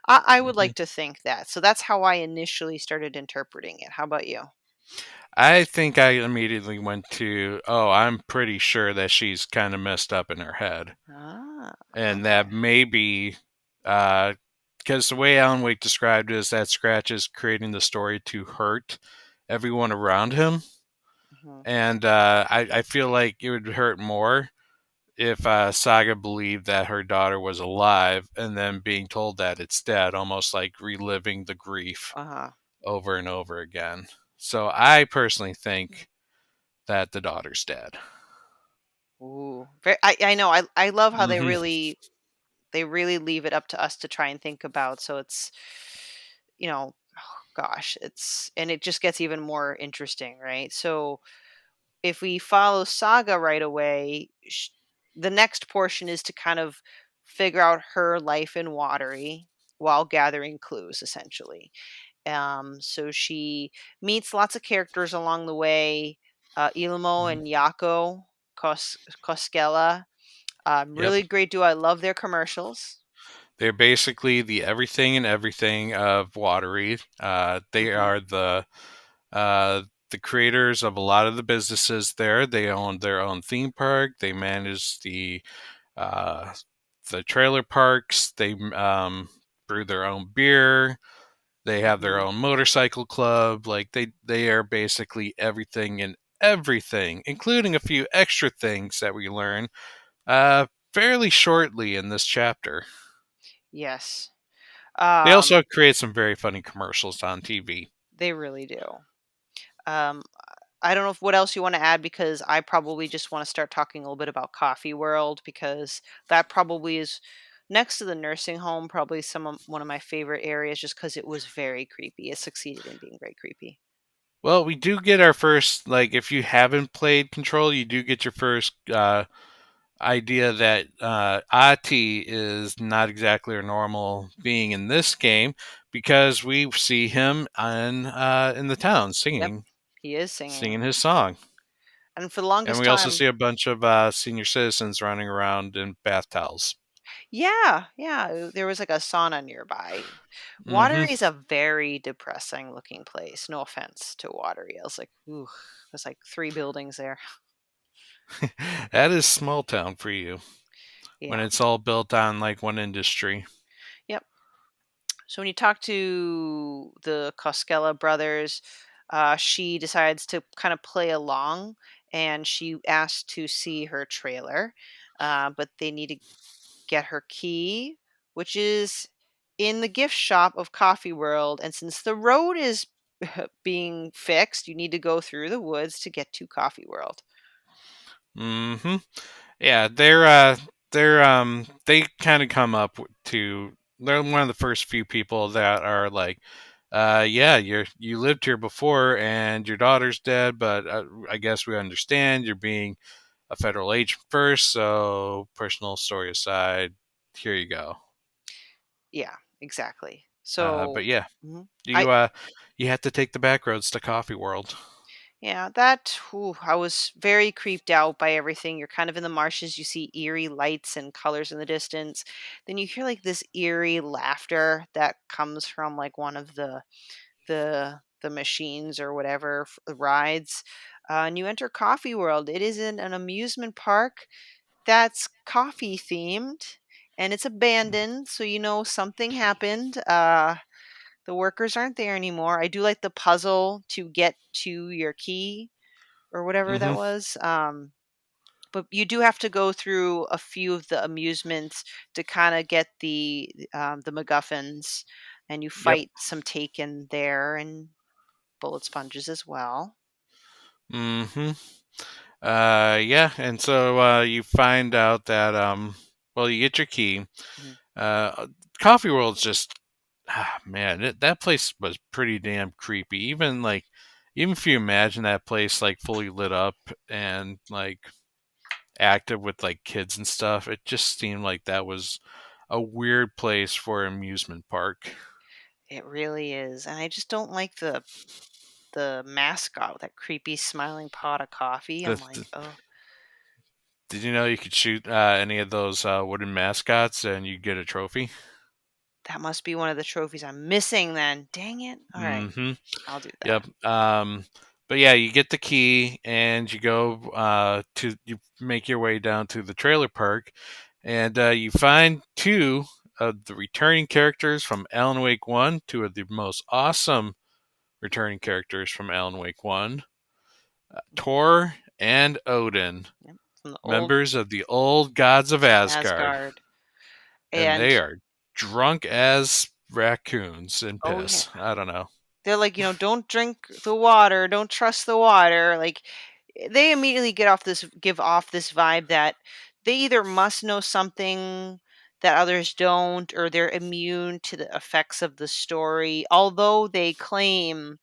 I would Mm-hmm. like to think that. So that's how I initially started interpreting it. How about you? I think I immediately went to, oh, I'm pretty sure that she's kind of messed up in her head. Ah, And okay. that maybe, because the way Alan Wake described it is that Scratch is creating the story to hurt everyone around him. Hmm. And I feel like it would hurt more if Saga believed that her daughter was alive and then being told that it's dead, almost like reliving the grief Uh huh. over and over again. So I personally think that the daughter's dead. Ooh, I know. I love how they Hmm. really leave it up to us to try and think about. So it's, you know, gosh, and it just gets even more interesting, right? So if we follow Saga right away, the next portion is to kind of figure out her life in Watery while gathering clues, essentially. So she meets lots of characters along the way. Ilmo and Yako Koskela. Yep. Really great duo. I love their commercials. They're basically the everything and everything of Watery. They Hmm. are uh, the creators of a lot of the businesses there. They own their own theme park. They manage uh, the trailer parks. They brew their own beer. They have their Hmm. own motorcycle club. Like they are basically everything and everything, including a few extra things that we learn fairly shortly in this chapter. Yes. They Um, also create some very funny commercials on TV. they really do. Um, I don't know what else you want to add because I probably just want to start talking a little bit about Coffee World because that probably is next to the nursing home, probably one of my favorite areas just because it was very creepy. It succeeded in being very creepy. Well, we do get our first, like, if you haven't played Control, you do get your first idea that Ati is not exactly a normal being in this game because we see him in the town Yep, singing he is singing, singing his song. and for the And longest we also time, see a bunch of senior citizens running around in bath towels. yeah, yeah, there was like a sauna nearby. Hmm. Watery is a very depressing looking place. No offense to Watery. I was like, ooh, there's like three buildings there. That is small town for you when Yeah. it's all built on like one industry. Yep. So when you talk to the Koskela brothers, she decides to kind of play along, and she asks to see her trailer, but they need to get her key, which is in the gift shop of Coffee World. And since the road is being fixed, you need to go through the woods to get to Coffee World. Hmm. Yeah, they kind of come up to they're one of the first few people that are like, yeah, you lived here before and your daughter's dead, but I guess we understand you're being a federal agent first, so personal story aside, here you go. Yeah, exactly. But So, yeah, mhm. I you you have to take the back roads to Coffee World. Yeah, that I was very creeped out by everything. You're kind of in the marshes, you see eerie lights and colors in the distance. Then you hear like this eerie laughter that comes from like one of the machines or whatever rides. And you enter Coffee World. It is in an amusement park that's coffee themed and it's abandoned, so you know something happened. The workers aren't there anymore. I do like the puzzle to get to your key or whatever that Hmm. was. But you do have to go through a few of the amusements to kind of get the MacGuffins, and you Yep. fight some Taken there and bullet sponges as well. Hmm. Yeah, and so you find out that well, you get your key. Mhm. Uh, Coffee World's just man, that place was pretty damn creepy. Even if you imagine that place like fully lit up and like active with like kids and stuff, it just seemed like that was a weird place for an amusement park. It really is, and I just don't like the mascot, that creepy smiling pot of coffee. I'm The, like, oh, did you know you could shoot any of those wooden mascots and you get a trophy? that must be one of the trophies I'm missing. Then, dang it! All right, Mm-hmm. I'll do that. Yep. But yeah, you get the key and you go to you make your way down to the trailer park, and you find two of the returning characters from Alan Wake One, two of the most awesome returning characters from Alan Wake One, Tor and Odin, Yep, from the old members of the old gods of Asgard, Asgard, and and they are drunk as raccoons and oh yeah. piss. I don't know. They're like, "Don't drink the water, don't trust the water." Like, they immediately give off this vibe that they either must know something that others don't, or they're immune to the effects of the story. Although they claim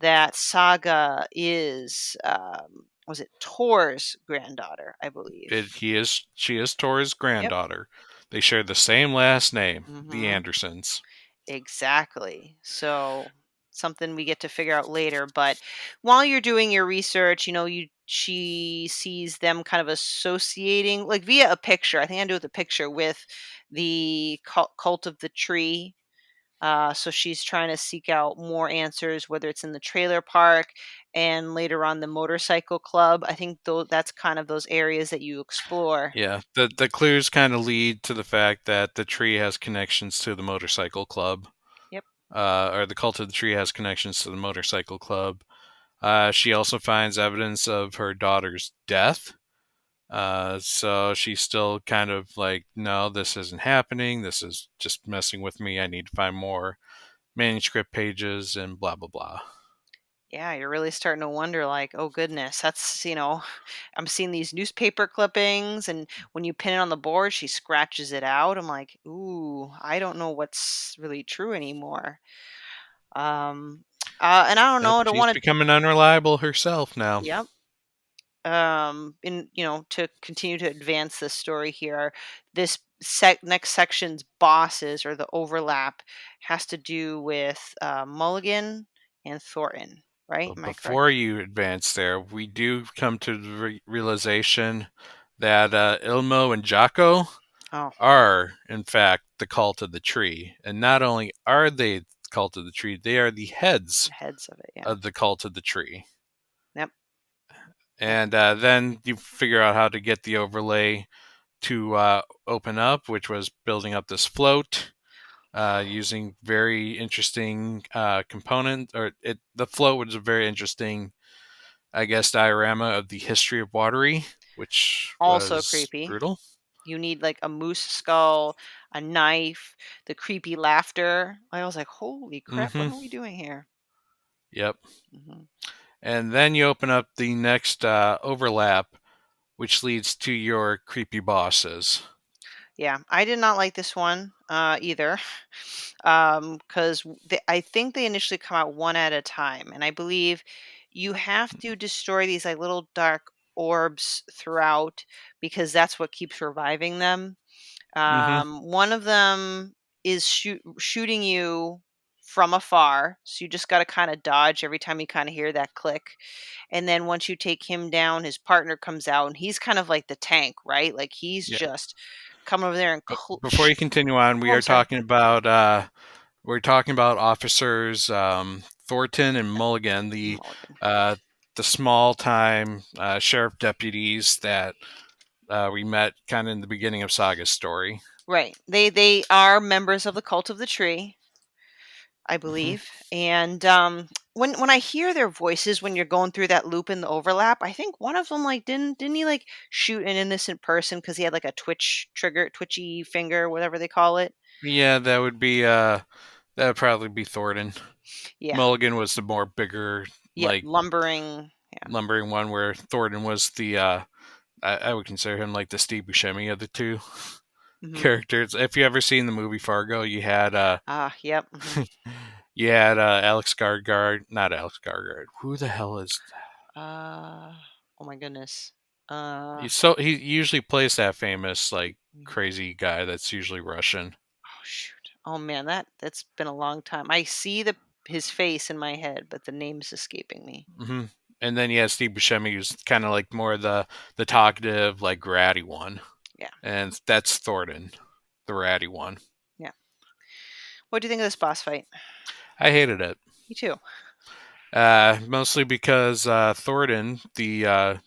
that Saga is, was it Tor's granddaughter, I believe. She is Tor's Yep. granddaughter. They share the same last name, the Mhm. Andersons. Exactly. So something we get to figure out later. But while you're doing your research, she sees them kind of associating, like via a picture. I think I do with a picture with the cult of the tree. So she's trying to seek out more answers, whether it's in the trailer park and later on the motorcycle club. I think that's kind of those areas that you explore. Yeah, the clues kind of lead to the fact that the tree has connections to the motorcycle club, Yep. or the cult of the tree has connections to the motorcycle club. She also finds evidence of her daughter's death. So she's still kind of like, no, this isn't happening. This is just messing with me. I need to find more manuscript pages and blah, blah, blah. Yeah, you're really starting to wonder, like, oh goodness, I'm seeing these newspaper clippings, and when you pin it on the board, she scratches it out. I'm like, ooh, I don't know what's really true anymore. Um, and I don't know, Yep, I don't she's want to. becoming unreliable herself now. Yep. In to continue to advance this story here, this next section's bosses or the overlap has to do with Mulligan and Thornton, right? But Am I correct? before you advance there, we do come to the realization that Ilmo and Jocko Oh, are, in fact, the cult of the tree. And not only are they the cult of the tree, they are the heads the heads of it, yeah. of the cult of the tree. Yep. And then you figure out how to get the overlay to open up, which was building up this float using very interesting component. The float was a very interesting, I guess, diorama of the history of watery, which Also was creepy. brutal. You need like a moose skull, a knife, the creepy laughter. I was like, holy crap, what Mm-hmm. are we doing here? Yep. Hmm. And then you open up the next overlap, which leads to your creepy bosses. Yeah, I did not like this one either, because I think they initially come out one at a time, and I believe you have to destroy these like little dark orbs throughout because that's what keeps reviving them. Mm-hmm. One of them is shooting you from afar, so you just got to kind of dodge every time you kind of hear that click. And then once you take him down, his partner comes out, and he's kind of like the tank, right? Like he's Yeah. just coming over there and But before you continue on, oh, we I'm are sorry. talking about officers Thornton and Mulligan, Mulligan. uh, the small time sheriff deputies that we met kind of in the beginning of Saga's story. Right. They are members of the cult of the tree, I Mm-hmm. believe. And when I hear their voices when you're going through that loop in the overlap, I think one of them like didn't he like shoot an innocent person because he had like a twitchy finger, whatever they call it. Yeah, that would probably be Thornton. Yeah. Mulligan was the more bigger, Yep. like Lumbering. Yeah. lumbering one, where Thornton was the I would consider him like the Steve Buscemi of the two Hmm. characters. If you ever seen the movie Fargo, you had Ah. Yep. Hmm. you had Alex Skarsgård, not Alex Skarsgård. Who the hell is Uh. Oh my goodness. Uh. he usually plays that famous like crazy guy that's usually Russian. Oh shoot. Oh man, that's been a long time. I see the his face in my head, but the name is escaping me. Hmm. And then you have Steve Buscemi, who's kind of like more the talkative, like ratty one, Yeah. and that's Thornton, the ratty one. Yeah. What do you think of this boss fight? I hated it. Me too. Mostly because Thornton, the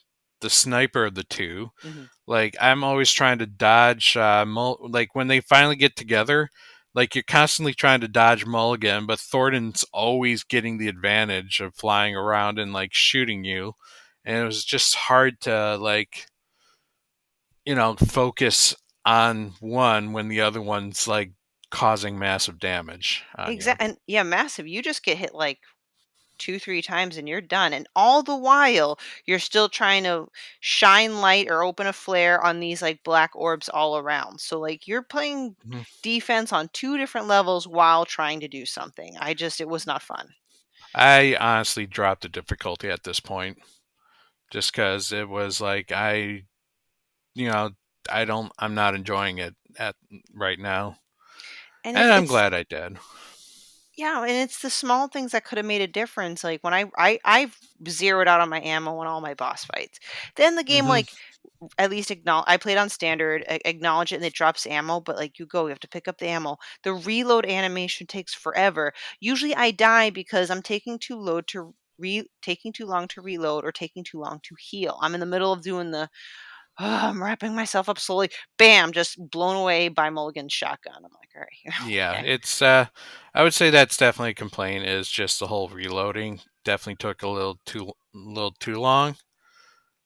sniper of the two, Hmm. like I'm always trying to dodge. Like when they finally get together, like you're constantly trying to dodge Mulligan, but Thornton's always getting the advantage of flying around and like shooting you, and it was just hard to like focus on one when the other one's like causing massive damage on you. Exactly. And yeah, massive. You just get hit like two, three times and you're done. And all the while, you're still trying to shine light or open a flare on these like black orbs all around. So like you're playing Mhm. defense on two different levels while trying to do something. It was not fun. I honestly dropped the difficulty at this point just because it was like you know, I'm not enjoying it at right now, And and I'm it's glad I did. Yeah, and it's the small things that could have made a difference. Like when I've zeroed out on my ammo on all my boss fights. Then the game Hmm. like at least acknowledge. I played on standard, acknowledge it, and it drops ammo. But like you have to pick up the ammo. The reload animation takes forever. Usually I die because I'm taking too long to reload or taking too long to heal. I'm in the middle of doing the I'm wrapping myself up slowly. Bam, just blown away by Mulligan's shotgun. I'm like, all right, Yeah, okay. it's I would say that's definitely a complaint is just the whole reloading definitely took a little too long.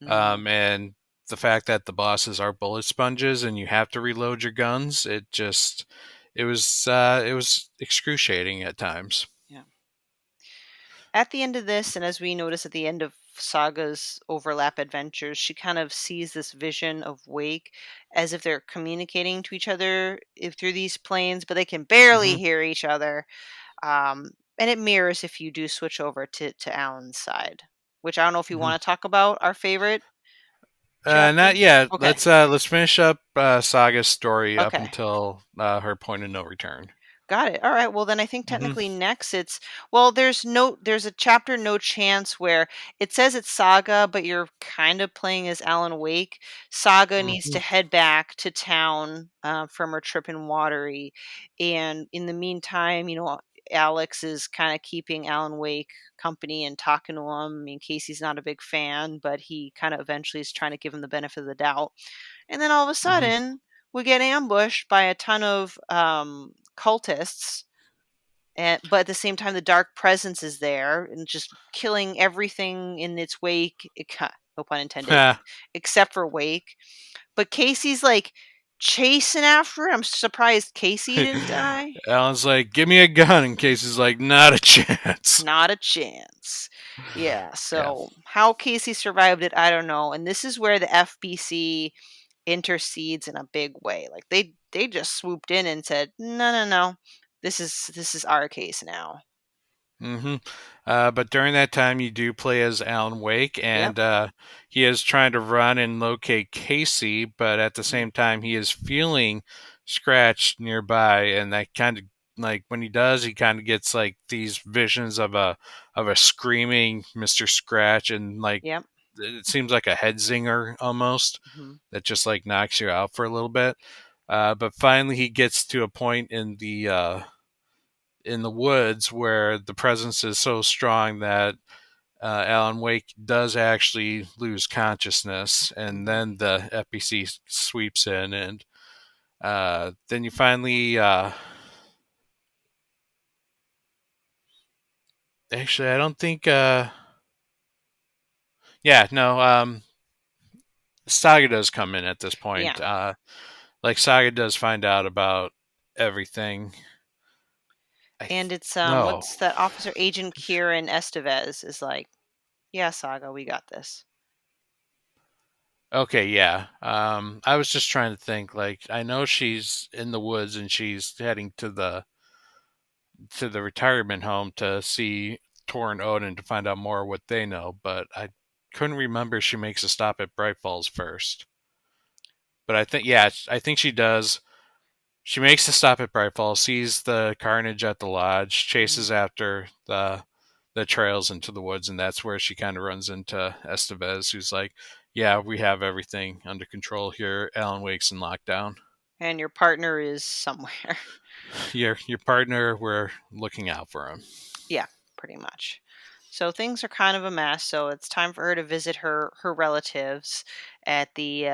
Mm, And the fact that the bosses are bullet sponges and you have to reload your guns, it was excruciating at times. yeah. At the end of this, and as we notice at the end of Saga's overlap adventures, she kind of sees this vision of Wake as if they're communicating to each other through these planes, but they can barely Hmm. hear each other. And it mirrors if you do switch over to Alan's side, which I don't know if you Hmm. want to talk about our favorite chapter. Not yet. Okay. Let's finish up Saga's story up Okay. until her point of no return. Got it. All right. Well, then I think Hmm. technically next it's well, there's a chapter No Chance where it says it's Saga, but you're kind of playing as Alan Wake. Saga needs Hmm. to head back to town from her trip in Watery, and in the meantime, Alex is kind of keeping Alan Wake company and talking to him. I mean, Casey's not a big fan, but he kind of eventually is trying to give him the benefit of the doubt. And then all of a Hmm. sudden, we get ambushed by a ton of cultists. But at the same time, the dark presence is there and just killing everything in its wake. No pun intended, except for Wake. But Casey's like chasing after it. I'm surprised Casey didn't die. Alan's like, "Give me a gun," and Casey's like, "Not a chance." Not a chance. Yeah. Yeah. So how Casey survived it, I don't know. And this is where the FBC intercedes in a big way. Like they just swooped in and said, "No, no, no. This is our case now." Hmm. But during that time, you do play as Alan Wake, Yep. and he is trying to run and locate Casey, but at the Mhm. same time, he is feeling Scratch nearby, and that kind of like when he does, he kind of gets like these visions of a screaming Mr. Scratch, and like Yep. it seems like a head zinger almost Mhm. that just like knocks you out for a little bit. But finally, he gets to a point in the woods where the presence is so strong that Alan Wake does actually lose consciousness, and Mhm. then the FBC sweeps in, and then you finally. Actually, I don't think. Yeah, no. Saga does come in at this point. Yeah. Like Saga does find out about everything. And it's No. what's that officer Agent Kieran Estevez is like, "Yeah, Saga, we got this." Okay, yeah. I was just trying to think. Like, I know she's in the woods and she's heading to the retirement home to see Tor and Odin to find out more what they know, but I couldn't remember she makes a stop at Bright Falls first. But I think, yeah, I think she does. She makes a stop at Bright Falls, sees the carnage at the lodge, Mhm. chases after the trails into the woods, and that's where she kind of runs into Estevez, who's like, "Yeah, we have everything under control here. Alan Wake's in lockdown. And your partner is somewhere. Your partner, we're looking out for him." Yeah, pretty much. So things are kind of a mess. So it's time for her to visit her relatives at the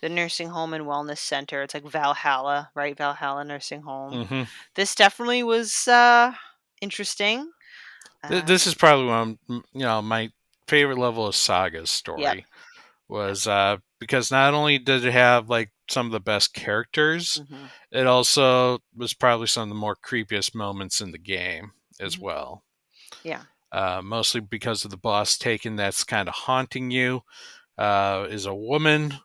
nursing home and wellness center. It's like Valhalla, right? Valhalla Nursing Home. Hmm. This definitely was interesting. This is probably one of my favorite level of Saga's Yep. story was because not only did it have like some of the best characters, Hmm. it also was probably some of the more creepiest moments in the game as Hmm. well. Yeah. Mostly because of the boss taken that's kind of haunting you. Is a woman.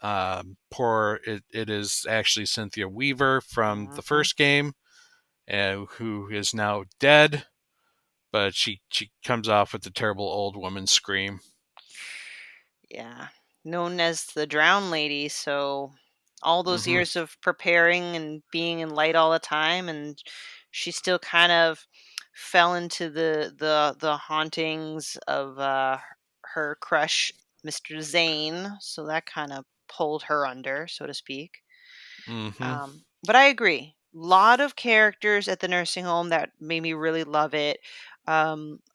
It is actually Cynthia Weaver from the Hmm. first game, who is now dead, but she comes off with the terrible old woman scream. Yeah. Known as the Drown Lady. So all those Hmm. years of preparing and being in light all the time and she still kind of fell into the hauntings of her crush, Mr. Zane. So that kind of pulled her under, so to speak. Mm-hmm. But I agree. Lot of characters at the nursing home that made me really love it.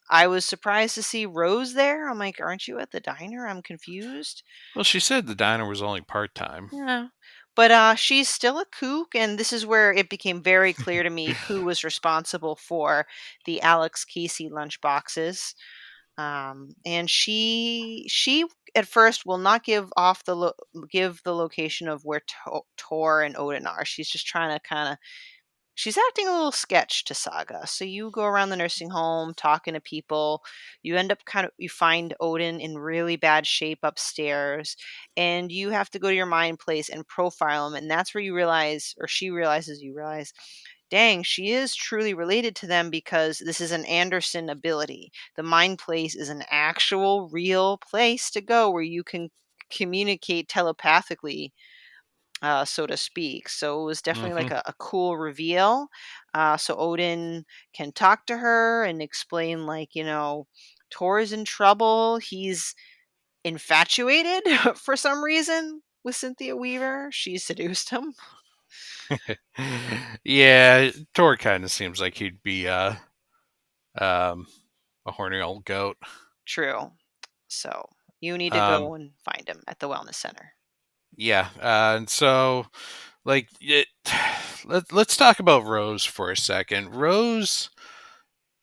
I was surprised to see Rose there. I'm like, aren't you at the diner? I'm confused. Well, she said the diner was only part-time. Yeah. But she's still a kook, and this is where it became very clear to me who was responsible for the Alex Casey lunch boxes. And she at first will not give the location of where Tor and Odin are. She's just trying to kind of she's acting a little sketch to Saga. So you go around the nursing home talking to people. You end up you find Odin in really bad shape upstairs, and you have to go to your mind place and profile him. And that's where you realize, or she realizes, you realize, dang, she is truly related to them because this is an Anderson ability. The mind place is an actual, real place to go where you can communicate telepathically, so to speak. So it was definitely Mm-hmm. like a cool reveal. So Odin can talk to her and explain, like, Tor is in trouble. He's infatuated for some reason with Cynthia Weaver. She seduced him. Yeah, Tor kind of seems like he'd be um, a horny old goat. True. So you need to Um, go and find him at the wellness center. yeah, and so like let's talk about Rose for a second. Rose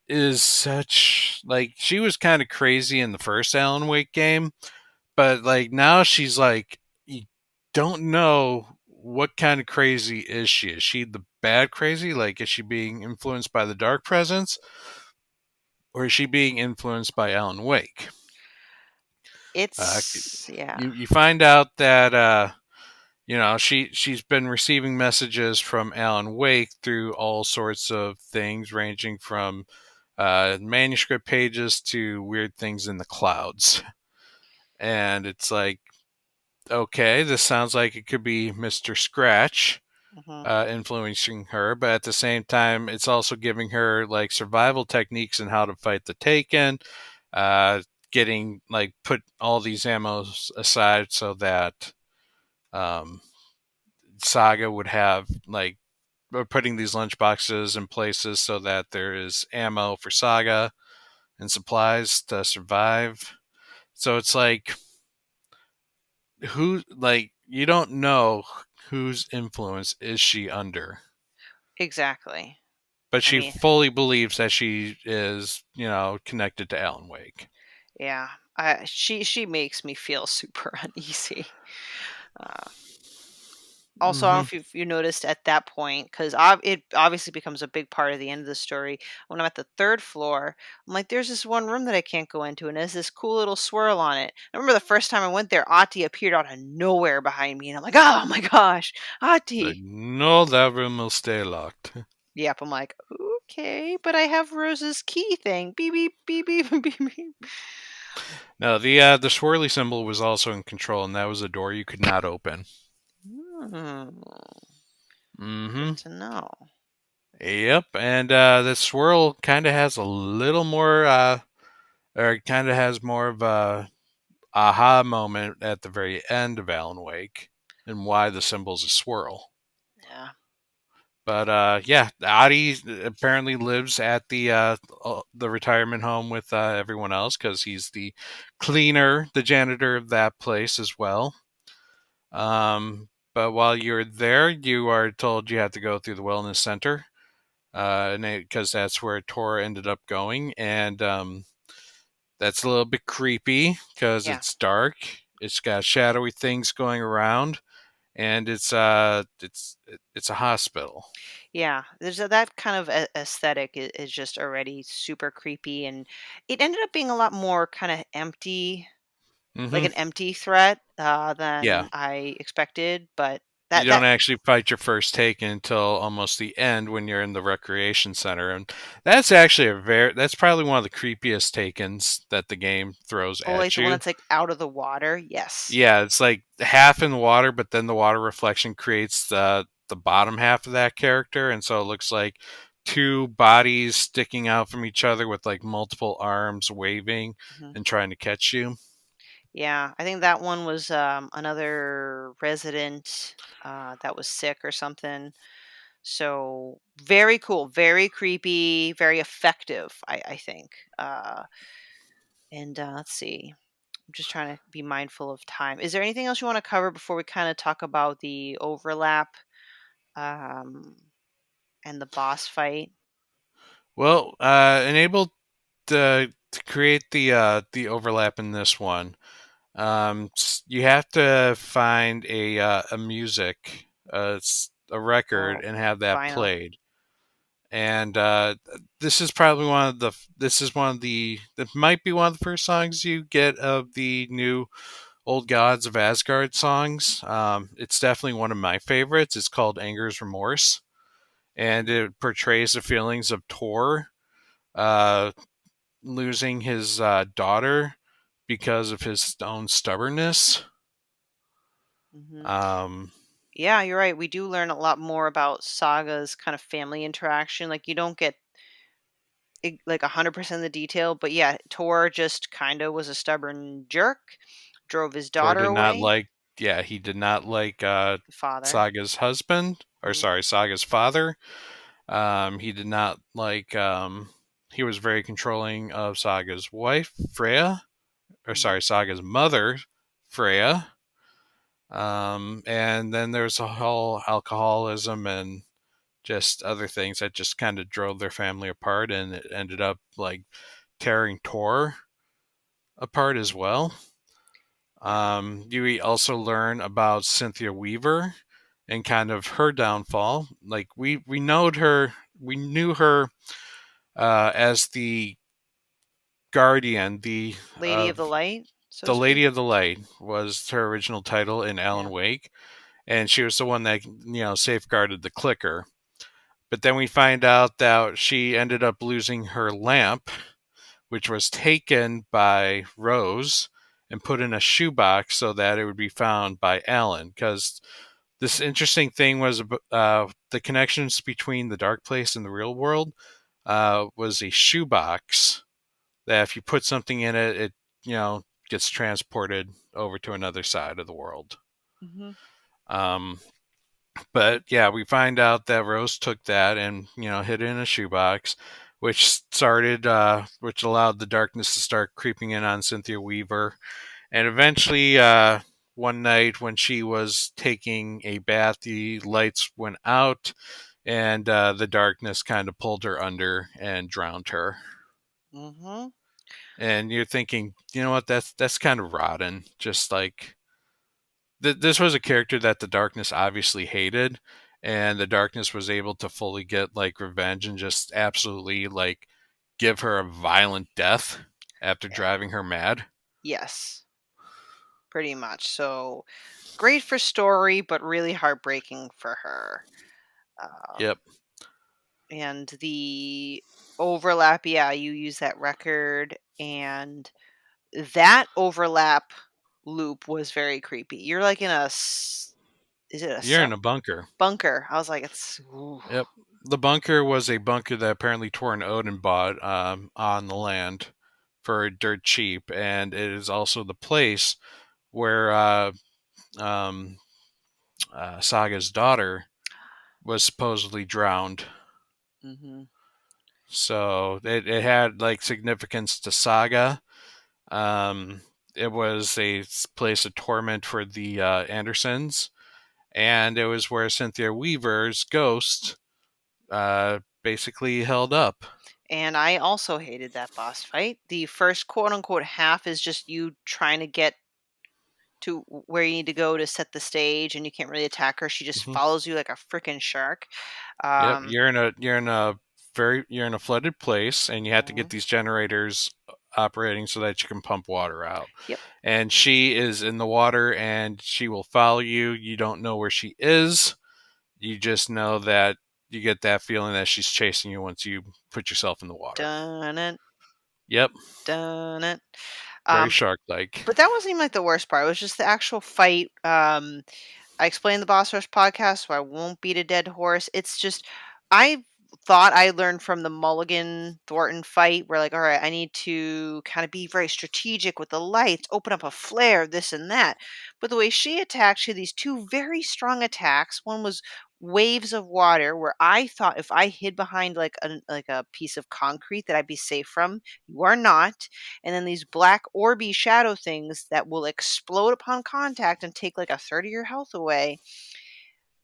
is such like she was kind of crazy in the first Alan Wake game, but like now she's like you don't know what kind of crazy is she? Is she the bad crazy? Like is she being influenced by the dark presence? Or is she being influenced by Alan Wake? Uh, Yeah. you find out that she's been receiving messages from Alan Wake through all sorts of things, ranging from manuscript pages to weird things in the clouds. And it's like, okay, this sounds like it could be Mr. Scratch Hmm. influencing her, but at the same time, it's also giving her like survival techniques and how to fight the Taken. Uh, Getting like put all these ammos aside so that um, Saga would have like putting these lunch boxes in places so that there is ammo for Saga and supplies to survive. So it's like who like you don't know whose influence is she under, Exactly. but I she mean, fully believes that she is connected to Alan Wake. yeah. She makes me feel super uneasy. Uh, Also, I don't know Mm-hmm. if you noticed at that point, because it obviously becomes a big part of the end of the story. When I'm at the third floor, I'm like, there's this one room that I can't go into, and there's this cool little swirl on it. I remember the first time I went there, Ati appeared out of nowhere behind me, and I'm like, oh my gosh, Like, Ati. no, that room will stay locked. Yep, I'm like, okay, but I have Rose's key thing. Beep, beep, beep, beep, beep, beep. No, the swirly symbol was also in control, and that was a door you could not open. Hmm, Mm-hmm. good to know. Yep, and the swirl kind of has a little more, or kind of has more of a aha moment at the very end of Alan Wake, and why the symbol's a swirl. Yeah, But yeah, Adi apparently lives at the retirement home with everyone else because he's the cleaner, the janitor of that place as well. But while you're there, you are told you have to go through the wellness center, because that's where Tora ended up going, and that's a little bit creepy because yeah. it's dark. It's got shadowy things going around, and it's a hospital. Yeah, that kind of aesthetic is just already super creepy, and it ended up being a lot more kind of empty, like Hmm. an empty threat Yeah. than I expected. But You that don't that actually fight your first take until almost the end when you're in the recreation center, and that's actually that's probably one of the creepiest takens that the game throws oh, like at the one you. that's like out of the water. Yes. Yeah, it's like half in the water, but then the water reflection creates the bottom half of that character, and so it looks like two bodies sticking out from each other with like multiple arms waving Mhm. and trying to catch you. Yeah, I think that one was another resident that was sick or something. So very cool, very creepy, very effective. I think. And let's see. I'm just trying to be mindful of time. Is there anything else you want to cover before we kind of talk about the overlap um, and the boss fight? Well, enabled to create the overlap in this one. You have to find a music, a record, Oh, and have that vinyl. played. And this is probably one of the. This is one of the. That might be one of the first songs you get of the new Old Gods of Asgard songs. It's definitely one of my favorites. It's called Anger's Remorse, and it portrays the feelings of Thor uh, losing his daughter because of his own stubbornness. Hmm. Um, Yeah, you're right. We do learn a lot more about Saga's kind of family interaction. Like you don't get like 100% of the detail, but yeah, Tor just kind of was a stubborn jerk, drove his Thor daughter did not away. like, yeah, he did not like The father. Saga's husband, or Mhm. sorry, Saga's father. He did not like, he was very controlling of Saga's wife, Freya, or Mhm. sorry, Saga's mother, Freya. And then there's a whole alcoholism and just other things that just kind of drove their family apart, and it ended up like tearing Tor apart as well. Yeah. You also learn about Cynthia Weaver and kind of her downfall. Like we knew her as the guardian, the Lady of the of Light, so to the speak. Lady of the Light was her original title in Alan Yeah. Wake, and she was the one that safeguarded the clicker. But then we find out that she ended up losing her lamp, which was taken by Rose and put in a shoebox so that it would be found by Alan. Because this interesting thing was the connections between the dark place and the real world was a shoebox that if you put something in it, it gets transported over to another side of the world. Hmm. Um, but yeah, we find out that Rose took that and hid it in a shoebox, which allowed the darkness to start creeping in on Cynthia Weaver, and eventually, one night when she was taking a bath, the lights went out, and the darkness kind of pulled her under and drowned her. Hmm. And you're thinking, you know what? That's kind of rotten. Just like this was a character that the darkness obviously hated, and the darkness was able to fully get like revenge and just absolutely like give her a violent death after Yeah. driving her mad. Yes, pretty much. So great for story, but really heartbreaking for her. Uh, Yep. and the overlap, yeah, you use that record, and that overlap loop was very creepy. You're like in is it a You're in a bunker. bunker? I was like, it's ooh. Yep. The bunker was a bunker that apparently Torrin Odin bought on the land for dirt cheap, and it is also the place where um, Saga's daughter was supposedly drowned. Hmm. So it had like significance to Saga. Um, it was a place of torment for the Andersons, and it was where Cynthia Weaver's ghost basically held up. And I also hated that boss fight. The first quote unquote half is just you trying to get to where you need to go to set the stage, and you can't really attack her. She just Mhm. follows you like a freaking shark. Yep, Um, you're in a flooded place, and you have to get mhm. these generators operating so that you can pump water out. Yep. And she is in the water, and she will follow you. You don't know where she is. You just know that you get that feeling that she's chasing you once you put yourself in the water. Done it. Yep, Done it. very Um, shark-like. but that wasn't even like the worst part. It was just the actual fight. I explained the Boss Rush podcast, so I won't beat a dead horse. It's just I thought I learned from the Mulligan Thornton fight, where like, all right, I need to kind of be very strategic with the lights, open up a flare, this and that. But the way she attacked, she had these two very strong attacks. One was waves of water, where I thought if I hid behind like a piece of concrete that I'd be safe from. You are not. And then these black orby shadow things that will explode upon contact and take like a third of your health away.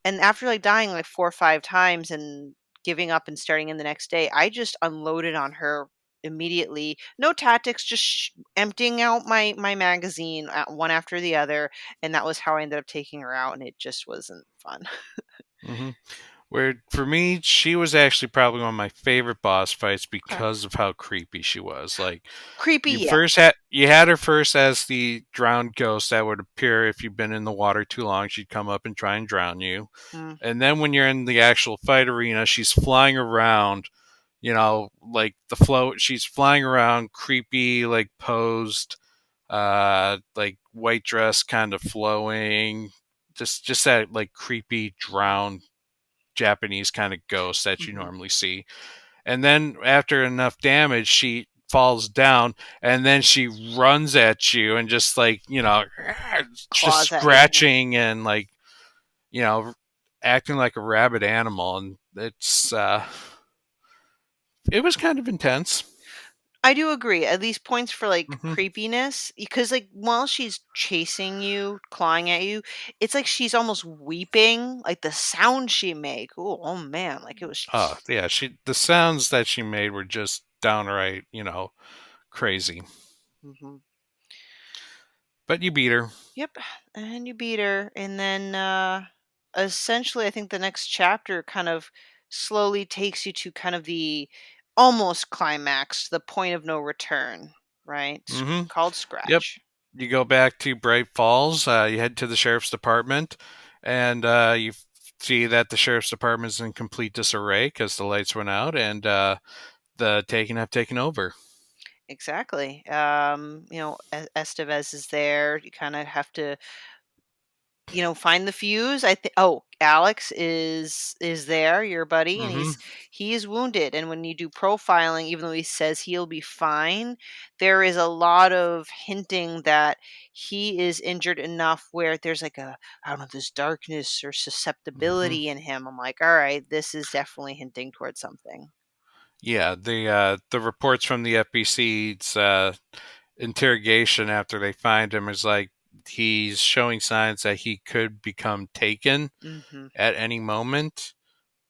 And after, like, dying, like, 4 or 5 times and giving up and starting in the next day, I just unloaded on her immediately. No tactics, just emptying out my magazine, one after the other, and that was how I ended up taking her out, and it just wasn't fun. Hmm. Where for me, she was actually probably one of my favorite boss fights Okay. because of how creepy she was. Like Creepy, you yeah. had her first as the drowned ghost that would appear if you've been in the water too long. She'd come up and try and drown you. Mm, And then when you're in the actual fight arena, she's flying around, like the float. She's flying around, creepy, like posed, like white dress kind of flowing, just that like creepy drowned Japanese kind of ghost that you mhm. normally see. And then after enough damage, she falls down, and then she runs at you and just like just Claws at you, yeah. scratching and like you know acting like a rabid animal, and it was kind of intense. I do agree, at least points for, like, Hmm. creepiness, because, like, while she's chasing you, clawing at you, it's like she's almost weeping, like, the sound she make, ooh, oh, man, like, it Oh was. yeah, the sounds that she made were just downright crazy. Mhm. But you beat her. Yep, and you beat her, and then, essentially, I think the next chapter kind of slowly takes you to kind of the almost climax, the point of no return, right? Hmm. Called Yep. Scratch. You go back to Bright Falls. You head to the sheriff's department, and you see that the sheriff's department is in complete disarray because the lights went out, and the Taken have taken over. Exactly. Estevez is there. You kind of have to, find the fuse. I think. Oh, Alex is there, your buddy, and Hmm. he is wounded. And when you do profiling, even though he says he'll be fine, there is a lot of hinting that he is injured enough where there's like a, I don't know, this darkness or Hmm. susceptibility in him. I'm like, all right, this is definitely hinting towards something. Yeah, the reports from the FBC's interrogation after they find him is like he's showing signs that he could become taken Hmm. at any moment.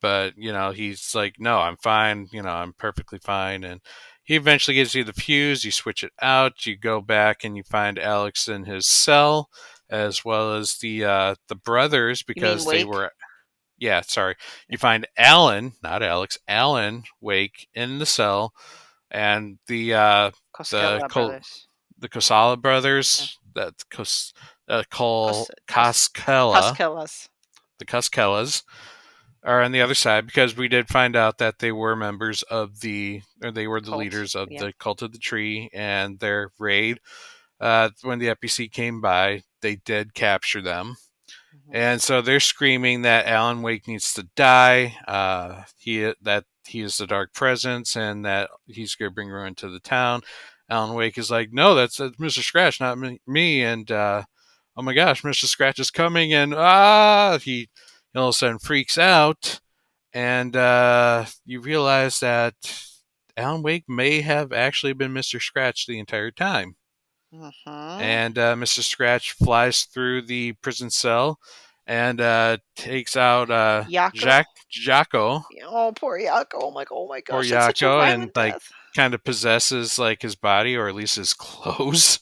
But he's like, no, I'm fine, I'm perfectly fine. And he eventually gives you the fuse. You switch it out, you go back and you find Alex in his cell, as well as the brothers, You mean because they Wake? were, yeah, sorry. You find Alan, not Alex, Alan Wake in the cell, and the Costello brothers. the Kosala Yeah. brothers, Cos- Cos- Koskela, Coscellas. the Koskelas are on the other side, because we did find out that they were members of or they were the Cult. leaders of Yeah. the Cult of the Tree, and their raid, when the FPC came by, they did capture them. Mhm. And so they're screaming that Alan Wake needs to die, that he is the Dark Presence, and that he's going to bring ruin to the town. Alan Wake is like, no, that's Mr. Scratch, not me. And oh my gosh, Mr. Scratch is coming, and he all of a sudden freaks out, and you realize that Alan Wake may have actually been Mr. Scratch the entire time. Mhm. And Mr. Scratch flies through the prison cell and takes out Yako. Jaco, Yeah, oh, poor Yako. Oh my or gosh, that's such a Yako, and violent like death. kind of possesses like his body, or at least his clothes,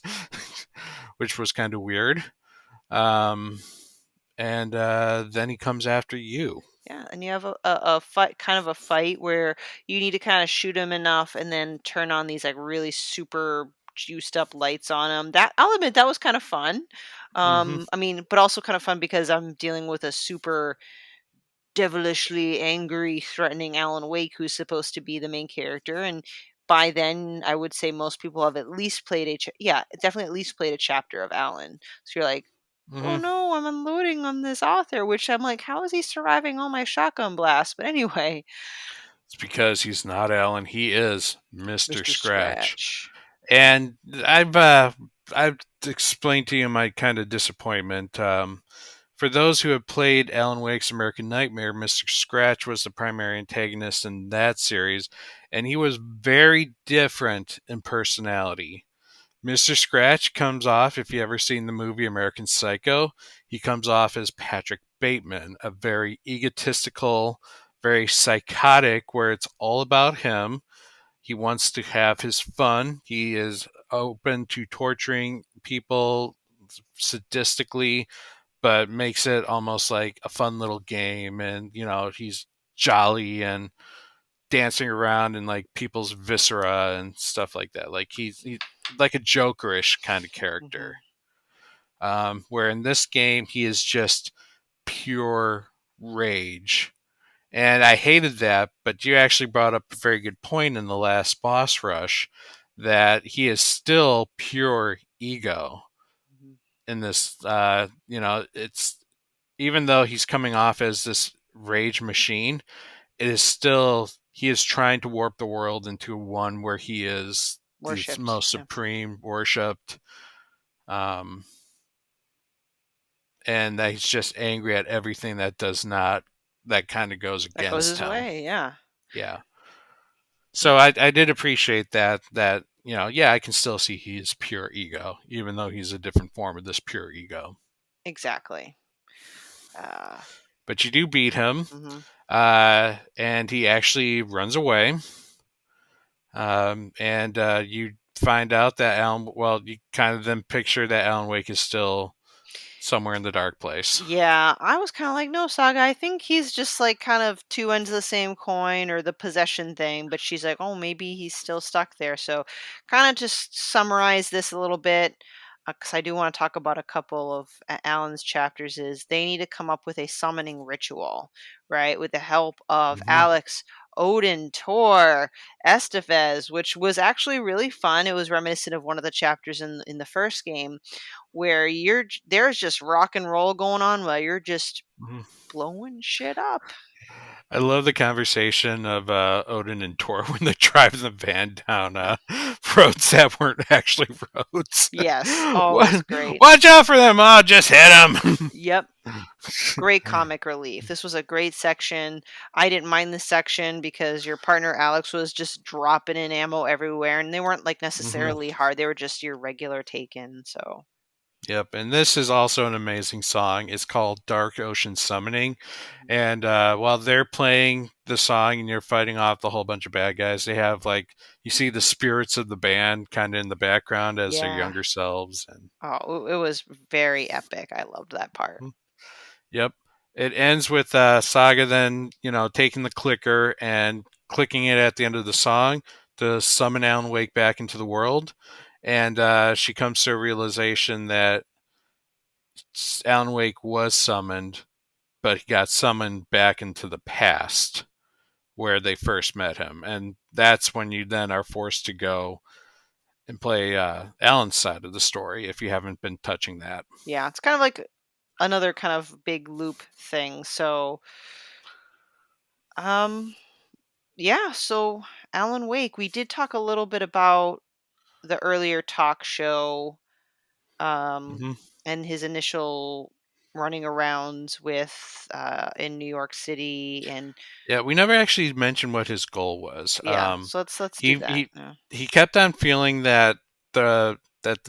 which was kind of weird. Um, and then he comes after you. Yeah, and you have a fight, kind of a fight where you need to kind of shoot him enough and then turn on these like really super juiced up lights on him. That, I'll admit, that was kind of fun. Hmm. I mean, but also kind of fun because I'm dealing with a super devilishly angry, threatening Alan Wake, who's supposed to be the main character. And by then, I would say most people have at least played yeah, definitely at least played a chapter of Alan. So you're like, oh Hmm. no, I'm unloading on this author, which I'm like, how is he surviving all my shotgun blasts? But anyway, It's because he's not Alan. He is Mr. Mr. Scratch. Scratch. And I've explained to you my kind of disappointment. For those who have played Alan Wake's American Nightmare, Mr. Scratch was the primary antagonist in that series, and he was very different in personality. Mr. Scratch comes off, if you ever seen the movie American Psycho, he comes off as Patrick Bateman, a very egotistical, very psychotic, where it's all about him. He wants to have his fun. He is open to torturing people sadistically, but makes it almost like a fun little game. And, he's jolly and dancing around in like people's viscera and stuff like that. Like he's like a jokerish kind of Hmm. character. Where in this game, he is just pure rage. And I hated that, but you actually brought up a very good point in the last boss rush that he is still pure ego Hmm. in this. It's even though he's coming off as this rage machine, it is still he is trying to warp the world into one where he is the Worshipped. most Yeah. supreme, worshipped, um, and that he's just angry at everything that does not that kind of goes That goes against his him. way. Yeah. Yeah. So I did appreciate that yeah, I can still see he is pure ego, even though he's a different form of this pure ego. Exactly. Uh, But you do beat him, hmm. and he actually runs away. And you find out that you kind of then picture that Alan Wake is still somewhere in the dark place. Yeah, I was kind of like, no, Saga. I think he's just like kind of two ends of the same coin or the possession thing. But she's like, oh, maybe he's still stuck there. So, kind of just summarize this a little bit because I do want to talk about a couple of Alan's chapters. Is they need to come up with a summoning ritual, right? With the help of Mm-hmm. Alex, Odin, Tor, Estevez, which was actually really fun. It was reminiscent of one of the chapters in the first game where there's just rock and roll going on while you're just Mm-hmm. blowing shit up. I love the conversation of Odin and Tor when they're driving the van down roads that weren't actually roads. Yes. Oh, it was What? great. Watch out for them! Oh, just hit them. Yep. Great comic relief. This was a great section. I didn't mind this section because your partner Alex was just dropping in ammo everywhere and they weren't like Mm-hmm. necessarily hard. They were just your regular taken. So, Yep, and this is also an amazing song. It's called Dark Ocean Summoning. And while they're playing the song and you're fighting off the whole bunch of bad guys, they have like, you see the spirits of the band kind of in the background as their yeah. younger selves. And Oh, it was very epic. I loved that part. yep, it ends with Saga then, taking the clicker and clicking it at the end of the song to summon Alan Wake back into the world. And she comes to a realization that Alan Wake was summoned, but he got summoned back into the past where they first met him. And that's when you then are forced to go and play Alan's side of the story if you haven't been touching that. Yeah, it's kind of like another kind of big loop thing. So, um yeah, so Alan Wake, we did talk a little bit about the earlier talk show um Mm-hmm. and his initial running arounds with in New York City and Yeah, we never actually mentioned what his goal was. yeah, so let's do He that. he Yeah. he kept on feeling that the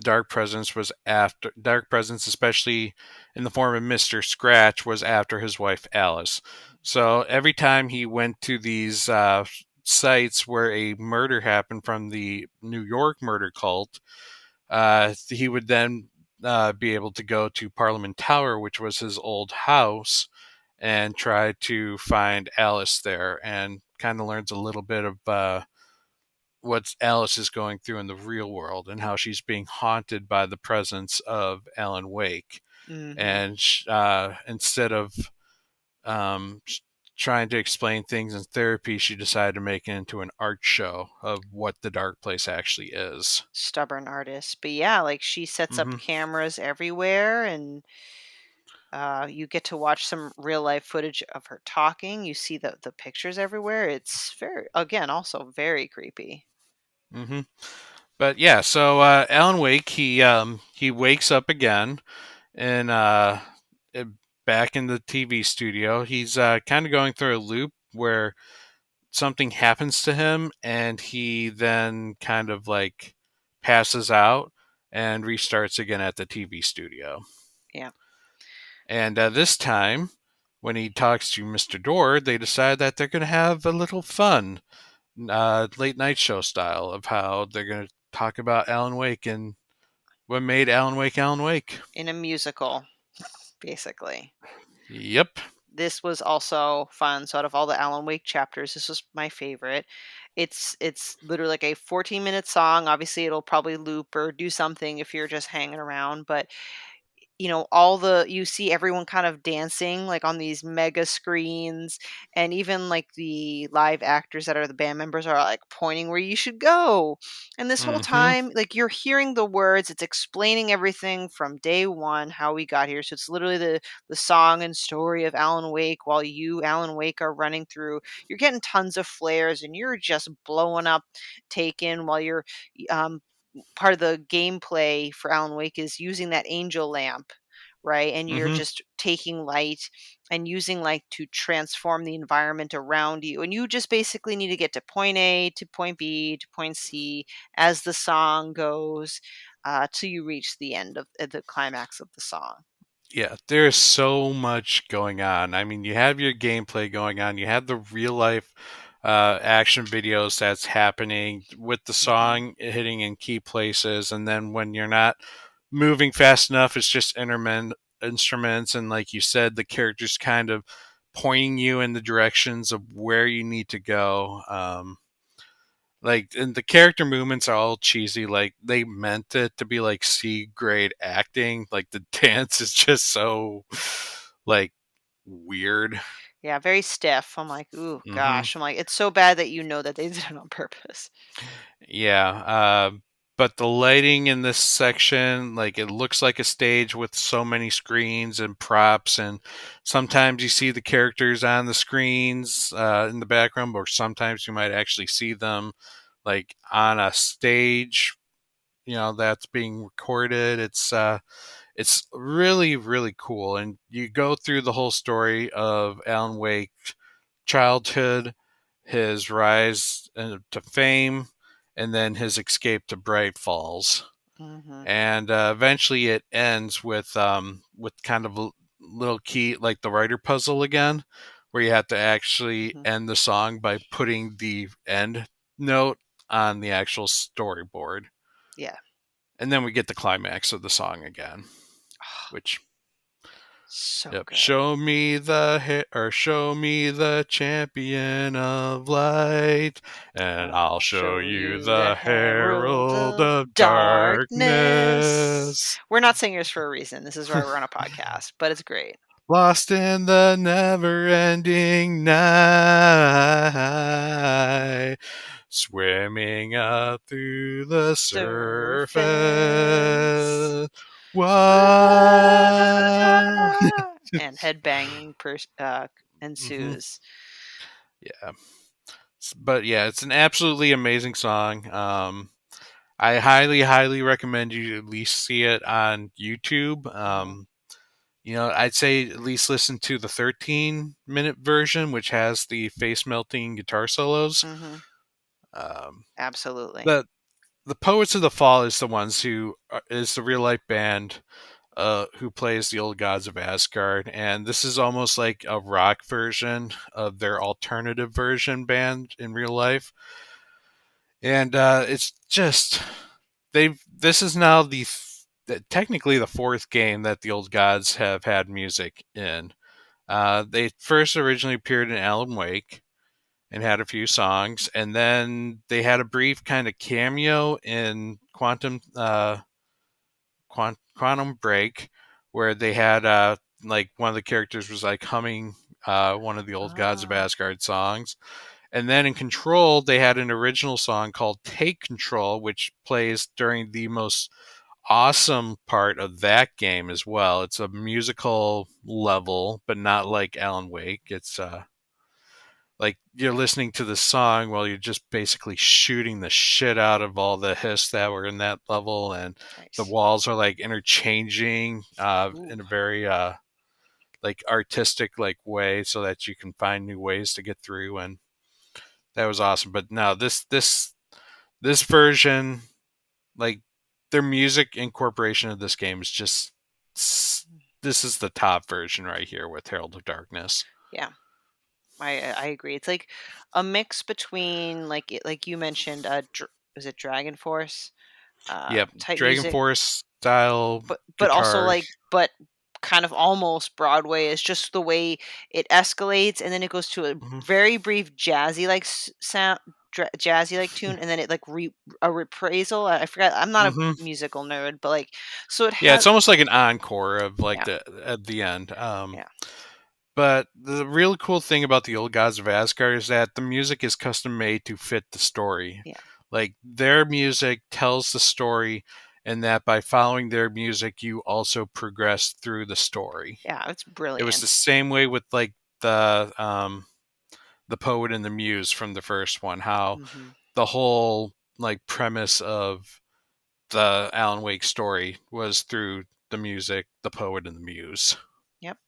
Dark Presence was after Dark Presence, especially in the form of Mister Scratch, was after his wife Alice. So every time he went to these sites where a murder happened from the New York murder cult, he would then be able to go to Parliament Tower, which was his old house, and try to find Alice there, and kind of learns a little bit of what Alice is going through in the real world and how she's being haunted by the presence of Alan Wake. Mhm. And instead of um, trying to explain things in therapy, she decided to make it into an art show of what the dark place actually is. Stubborn artist. But yeah, like she sets up Hmm. cameras everywhere and You get to watch some real life footage of her talking. You see the pictures everywhere. It's again, also very creepy. Hmm. But yeah, so Alan Wake, he wakes up again and uh, back in the TV studio. He's kind of going through a loop where something happens to him, and he then kind of like passes out and restarts again at the TV studio. Yeah. And this time, when he talks to Mr. Door, they decide that they're going to have a little fun, late night show style, of how they're going to talk about Alan Wake and what made Alan Wake Alan Wake. In a musical, basically. Yep. This was also fun. So out of all the Alan Wake chapters, this was my favorite. It's literally like a 14-minute song. Obviously, it'll probably loop or do something if you're just hanging around, but you see everyone kind of dancing like on these mega screens, and even like the live actors that are the band members are like pointing where you should go. And this whole Mm-hmm. time, like, you're hearing the words, it's explaining everything from day one, how we got here. So it's literally the song and story of Alan Wake while you, Alan Wake, are running through. You're getting tons of flares and you're just blowing up Taken while you're part of the gameplay for Alan Wake is using that angel lamp, right? And you're Mm-hmm. just taking light and using light to transform the environment around you. And you just basically need to get to point A to point B to point C as the song goes, till you reach the end of the climax of the song. Yeah, there's so much going on. I mean, you have your gameplay going on, you have the real life action videos that's happening with the Hmm. song hitting in key places, and then when you're not moving fast enough, it's just instruments, and like you said, the characters kind of pointing you in the directions of where you need to go. Like, and the character movements are all cheesy. Like, they meant it to be like C grade acting. Like, the dance is just so like weird. Yeah, very stiff. I'm like, ooh, Hmm. gosh. I'm like, it's so bad that you know that they did it on purpose. Yeah. But the lighting in this section, like, it looks like a stage with so many screens and props, and sometimes you see the characters on the screens in the background, or sometimes you might actually see them like on a stage, that's being recorded. It's really, really cool, and you go through the whole story of Alan Wake's childhood, his rise to fame, and then his escape to Bright Falls. Hmm. And eventually it ends with kind of a little key, like the writer puzzle again, where you have to actually Hmm. end the song by putting the end note on the actual storyboard. Yeah. And then we get the climax of the song again, which, So yep, good. show me the champion of light, and I'll I'll show show you you the the herald herald of of darkness. darkness, We're not singers for a reason. This is why we're on a podcast, but it's great. lost in the never-ending night, swimming up through the Surface. surface. What? Ah! And headbanging Hmm. ensues. Yeah. But yeah, it's an absolutely amazing song. I highly, highly recommend you at least see it on YouTube. Hmm. I'd say at least listen to the 13-minute version, which has the face melting guitar solos. Hmm. Um, Absolutely. the the Poets of the Fall is the ones who is the real life band who plays the old gods of Asgard, and this is almost like a rock version of their alternative version band in real life. And it's just they've. This is now technically the fourth game that the old gods have had music in. They first originally appeared in Alan Wake and had a few songs, and then they had a brief kind of cameo in Quantum Break, where they had like one of the characters was like humming one of the old Gods of Ah. Asgard songs. And then in Control, they had an original song called Take Control, which plays during the most awesome part of that game as well. It's a musical level, but not like Alan Wake. It's like you're listening to the song while you're just basically shooting the shit out of all the hiss that were in that level, and the Nice. walls are like interchanging Ooh. in a very like artistic like way, so that you can find new ways to get through, and that was awesome. But no, this version, like their music incorporation of this game is just this is the top version right here with Herald of Darkness. Yeah. I agree. It's like a mix between like you mentioned, is it Dragon Force Yep, type Dragon music, Force style but also guitar. like kind of almost Broadway is just the way it escalates, and then it goes to a Mhm. very brief jazzy like sound, jazzy like tune, and then it like a reprisal. I forgot. I'm not a Mhm. musical nerd, but like so it Yeah, has. it's almost like an encore of like Yeah, the at the end. yeah, But the really cool thing about the old Gods of Asgard is that the music is custom made to fit the story. yeah, Like their music tells the story, and that by following their music, you also progress through the story. yeah. It's It was the brilliant. same way with like the poet and the muse from the first one. How Hmm. the whole like premise of the Alan Wake story was through the music, the poet, and the muse. Yep,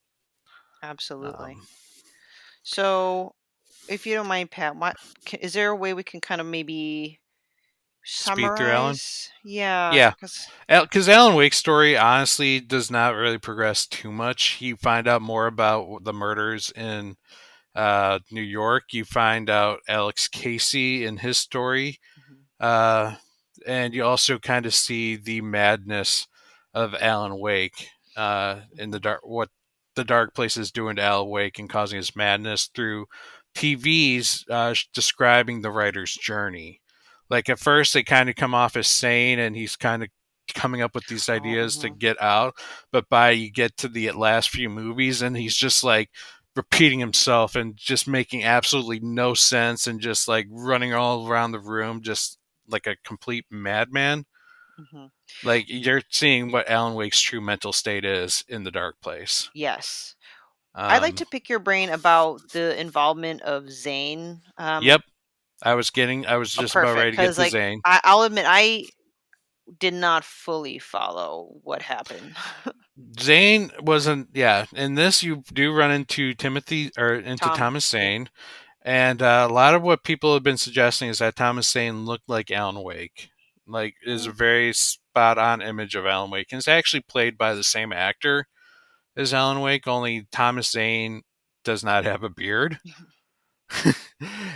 absolutely. Um, So, if you don't mind, Pat, is there a way we can kind of maybe Speed through Alan. summarize? Yeah, Yeah, because because Alan Wake's story honestly does not really progress too much. You find out more about the murders in New York. You find out Alex Casey in his story, uh, and you also kind of see the madness of Alan Wake in the dark. What the dark place is doing to Alan Wake and causing his madness through TVs describing the writer's journey. Like at first, they kind of come off as sane, and he's kind of coming up with these oh, ideas to get out. But by you get to the last few movies, and he's just like repeating himself and just making absolutely no sense and just like running all around the room, just like a complete madman. hmm Like you're seeing what Alan Wake's true mental state is in the dark place. yes. I'd like Um, to pick your brain about the involvement of Zane. yep, I was just about Perfect. ready to get Because to like Zane. I'll admit I did not fully follow what happened. Zane wasn't, yeah. In this, you do run into Timothy or into Tom, Thomas yeah. Zane, and a lot of what people have been suggesting is that Thomas Zane looked like Alan Wake, like is a Mm. very spot on image of Alan Wake, and it's actually played by the same actor as Alan Wake. Only Thomas Zane does not have a beard.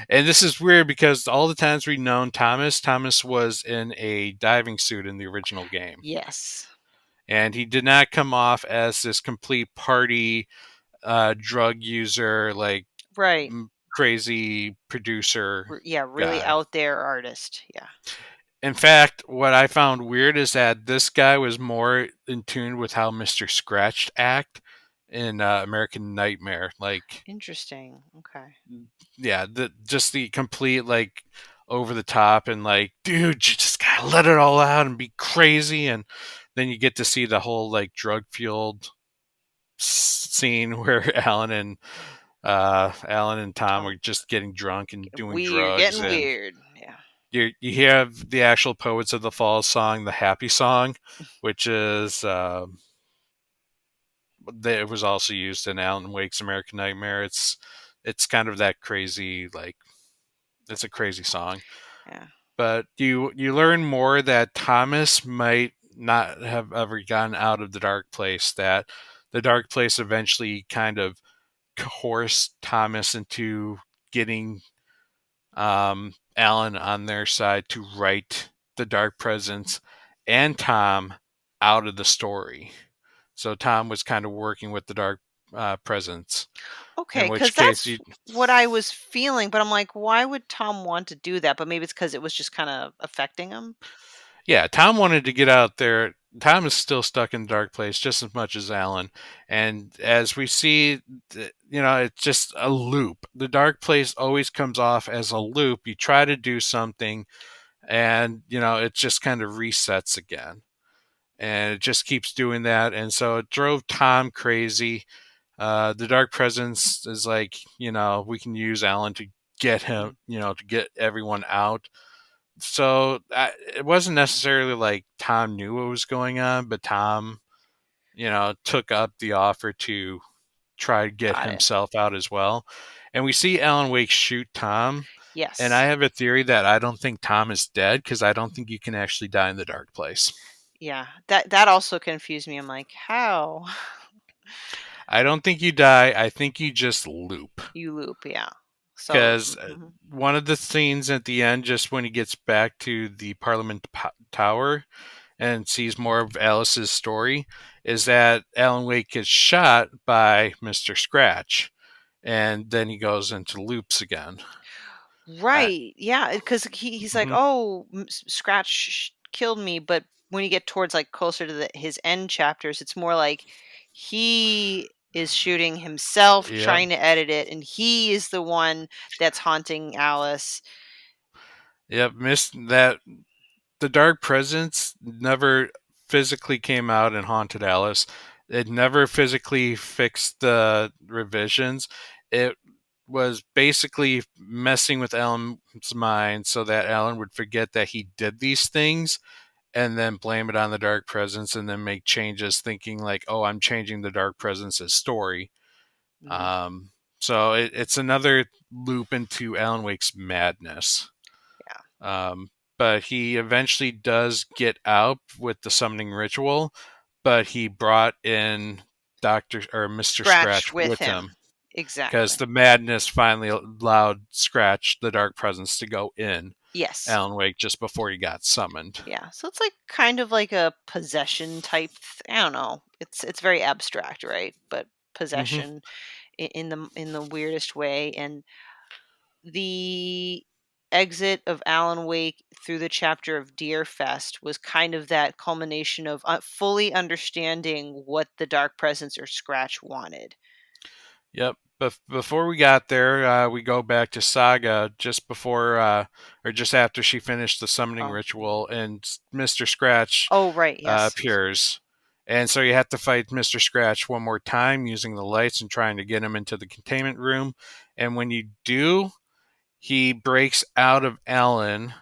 And this is weird because all the times we've known Thomas was in a diving suit in the original game. Yes. And he did not come off as this complete party drug user, like Right. crazy producer Yeah, really guy. out there artist. Yeah. In fact, what I found weird is that this guy was more in tune with how Mr. Scratch act in American Nightmare. Like, Interesting. Okay. yeah, just the complete like over the top and like, dude, you just gotta let it all out and be crazy, and then you get to see the whole like drug fueled scene where Alan and Tom Tom, are just getting drunk and doing weird, drugs, getting and weird. Yeah. you have the actual Poets of the Fall song, the Happy Song, which is it was also used in Alan Wake's American Nightmare. It's kind of that crazy, like it's a crazy song. Yeah. But you learn more that Thomas might not have ever gotten out of the dark place, that the dark place eventually kind of coerced Thomas into getting Alan on their side to write the dark presence and Tom out of the story. So Tom was kind of working with the dark presence, Okay, in because which case that's you, what I was feeling, but I'm like, why would Tom want to do that? But maybe it's because it was just kind of affecting him. yeah, Tom wanted to get out there. Tom is still stuck in the dark place just as much as Alan. And as we see, it's just a loop. The dark place always comes off as a loop. You try to do something, and, it just kind of resets again. and it just keeps doing that. And so it drove Tom crazy. The Dark Presence is like, we can use Alan to get him, to get everyone out. So it wasn't necessarily like Tom knew what was going on, but Tom, took up the offer to try to get Got it. himself out as well. And we see Alan Wake shoot Tom. And I Yes. have a theory that I don't think Tom is dead because I don't think you can actually die in the dark place. Yeah. That also confused me. I'm like, how? I don't think you die. I think you just loop. You loop, yeah. So, Because one of the scenes at the end, just when he gets back to the Parliament Tower and sees more of Alice's story, is that Alan Wake gets shot by Mr. Scratch. And then he goes into loops again. right. Yeah, because he's like, Mhm. "Oh, Scratch killed me," but when you get towards, like, closer to his end chapters, it's more like he is shooting himself, Yep. trying to edit it, and he is the one that's haunting Alice. Yep. Missed that. The Dark Presence never physically came out and haunted Alice. It never physically fixed the revisions. It was basically messing with Alan's mind so that Alan would forget that he did these things and then blame it on the Dark Presence and then make changes thinking like, oh, I'm changing the Dark Presence's story. Mhm. Um, so it's another loop into Alan Wake's madness. Yeah. Um, but he eventually does get out with the summoning ritual, but he brought in Doctor or Mr. Scratch Scratch with with him. him because Exactly. the madness finally allowed Scratch, the Dark Presence, to go in Yes. Alan Wake just before he got summoned. Yeah. So it's like kind of like a possession type. I don't know. It's very abstract, right? But Hmm. possession in the weirdest way, and the exit of Alan Wake through the chapter of Deerfest was kind of that culmination of fully understanding what the Dark Presence or Scratch wanted. Yep. But before we got there, we go back to Saga just before or just after she finished the summoning Oh, ritual, and Mr. Scratch oh, right, yes, appears. And so you have to fight Mr. Scratch one more time using the lights and trying to get him into the containment room. And when you do, he breaks out of Alan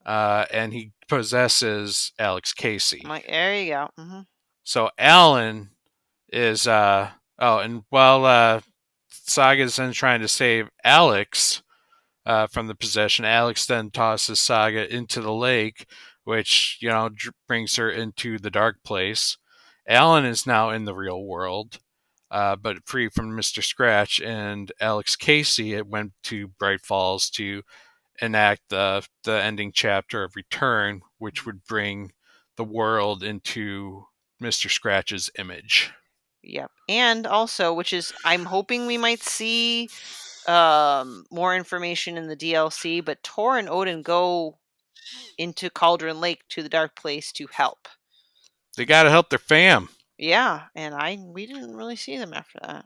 and he possesses Alex I'm Casey. like, there you go. So Alan is oh, and while Saga's then trying to save Alex from the possession, Alex then tosses Saga into the lake, which brings her into the dark place. Alan is now in the real world, but free from Mr. Scratch, and Alex Casey it went to Bright Falls to enact the ending chapter of Return, which would bring the world into Mr. Scratch's image. Yep. And also, which is I'm hoping we might see more information in the DLC, but Tor and Odin go into Cauldron Lake to the Dark Place to help. They got to help their fam. Yeah, and we didn't really see them after that.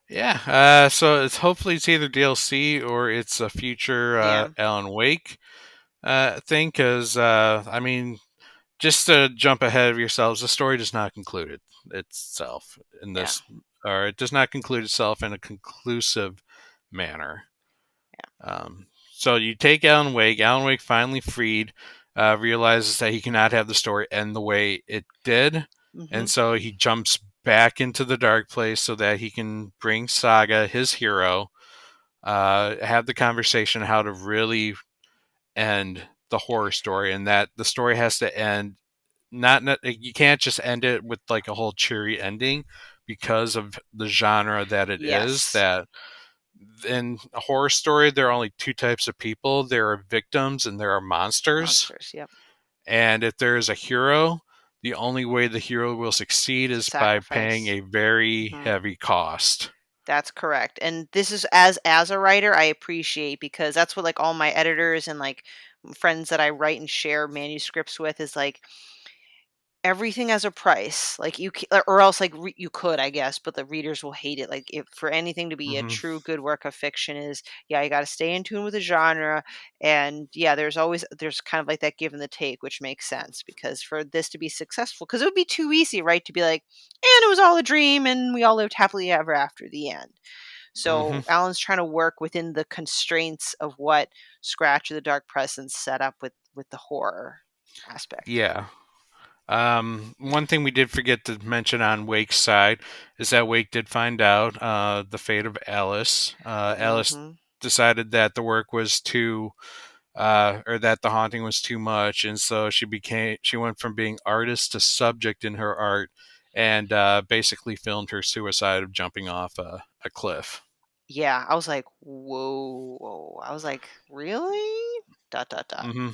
Yeah, so hopefully it's either DLC or it's a future Yeah. Alan Wake thing. Because I mean, just to jump ahead of yourselves, the story does not conclude itself in Yeah. this, or it does not conclude itself in a conclusive manner. So you take Alan Wake. Alan Wake finally freed, realizes that he cannot have the story end the way it did, and Mhm. so he jumps back into the dark place so that he can bring Saga, his hero, have the conversation how to really end the horror story, and that the story has to end. Not you can't just end it with like a whole cheery ending because of the genre that it is. Yes. That in a horror story, there are only two types of people: there are victims and there are monsters. Monsters. Yep. And if there is a hero, the only way the hero will succeed is by paying Sacrifice. a very Mhm. heavy cost. That's correct. And this is as a writer, I appreciate because that's what like all my editors and like friends that I write and share manuscripts with is like everything has a price. Like or else like you could, I guess, but the readers will hate it. Like if for anything to be a Hmm. true good work of fiction is, yeah, you got to stay in tune with the genre, and yeah, there's kind of like that give and the take, which makes sense because for this to be successful, because it would be too easy, right, to be like, and it was all a dream, and we all lived happily ever after the end. Hmm. So Alan's trying to work within the constraints of what Scratch of the Dark Presence set up with the horror aspect. Yeah. One thing we did forget to mention on Wake's side is that Wake did find out the fate of Alice. Alice Hmm. decided that the work was too, or that the haunting was too much, and so she went from being artist to subject in her art, and basically filmed her suicide of jumping off a cliff. Yeah, I was like, "Whoa." I was like, "Really?" Dot, dot, dot. Hmm.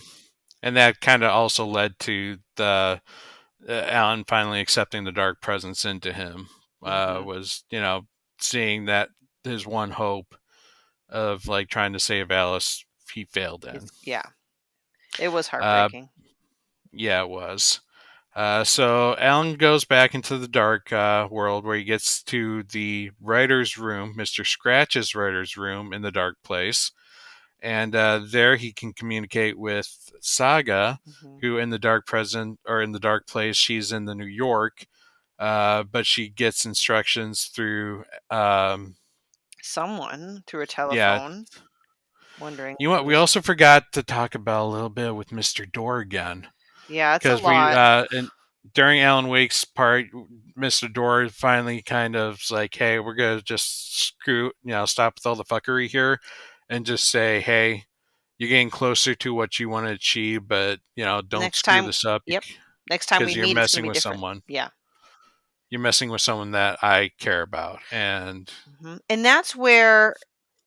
And that kind of also led to the Alan finally accepting the dark presence into him. Mhm. Was seeing that his one hope of like trying to save Alice, he failed in. Yeah, it was Uh, heartbreaking. yeah, it was. So Alan goes back into the dark world where he gets to the writer's room, Mr. Scratch's writer's room in the dark place. And there he can communicate with Saga, Mhm. who in the dark present or in the dark place, she's in the New York, but she gets instructions through, Someone through a yeah. telephone, wondering You know what? We who's. also forgot to talk about a little bit with Mr. Door again. Yeah, it's a Because we lot. and during Alan Wake's part, Mr. Door finally kind of like, "Hey, we're gonna just stop with all the fuckery here, and just say, hey, you're getting closer to what you want to achieve, but don't Next screw time, this up yep. Next time we because meet, it's gonna be different. Yeah. you're messing with someone that I care about." And And that's where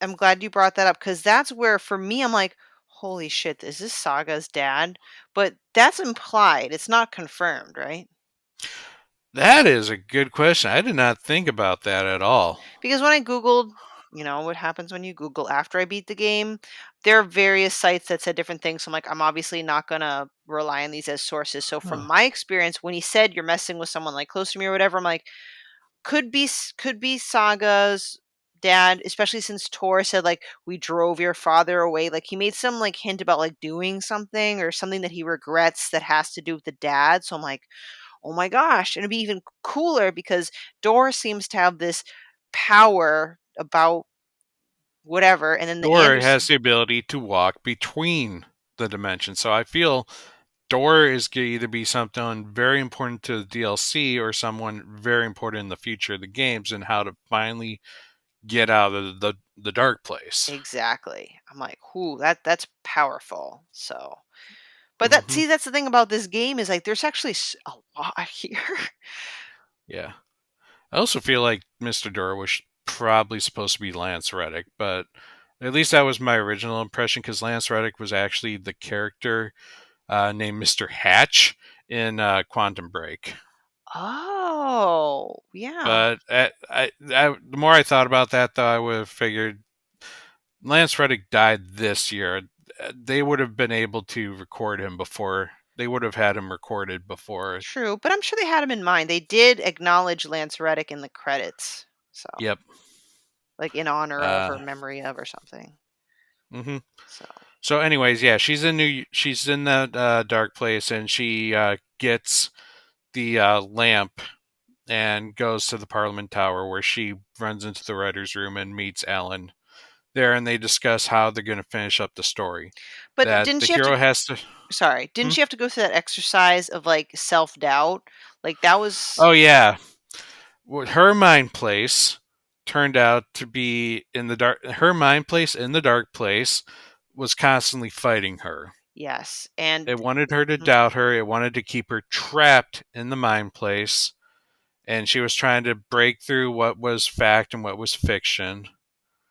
I'm glad you brought that up because that's where, for me, I'm like, holy shit, is this Saga's dad? But that's implied. It's not confirmed, right? that is a good question. I did not think about that at all. Because when I Googled, what happens when you Google after I beat the game, there are various sites that said different things. So I'm like, I'm obviously not going to rely on these as sources. So from Huh. my experience, when he said you're messing with someone like close to me or whatever, I'm like, could be Saga's dad, especially since Tor said like we drove your father away. Like he made some like hint about like doing something or something that he regrets that has to do with the dad. So I'm like, oh my gosh, and it'd be even cooler because Dora seems to have this power about whatever, and then the Door has Anderson. the ability to walk between the dimensions, so I feel Door is going to either be something very important to the DLC or someone very important in the future of the games and how to finally get out of the dark place. Exactly. I'm like, whoo, that's powerful. So, but Hmm. that's the thing about this game is like there's actually a lot here. Yeah. I also feel like Mr. Door was probably supposed to be Lance Reddick, but at least that was my original impression because Lance Reddick was actually the character named Mr. Hatch in Quantum Break. Oh, yeah. But the more I thought about that, though, I would have figured Lance Reddick died this year. They would have been able to record him before. They would have had him recorded before. True, but I'm sure they had him in mind. They did acknowledge Lance Reddick in the credits. So, Yep. like in honor of Uh, or memory of or something. hmm So, So, anyways, yeah, she's in that dark place, and she gets the lamp and goes to the Parliament Tower, where she runs into the writers' room and meets Alan there, and they discuss how they're going to finish up the story. but That didn't the she have to hero has to. sorry, Hmm? didn't she have to go through that exercise of like self-doubt? Like that was Oh yeah, her mind place turned out to be in the dark. Her mind place in the dark place was constantly fighting her. yes. And It wanted her to mhm. doubt her. It wanted to keep her trapped in the mind place, and she was trying to break through what was fact and what was fiction.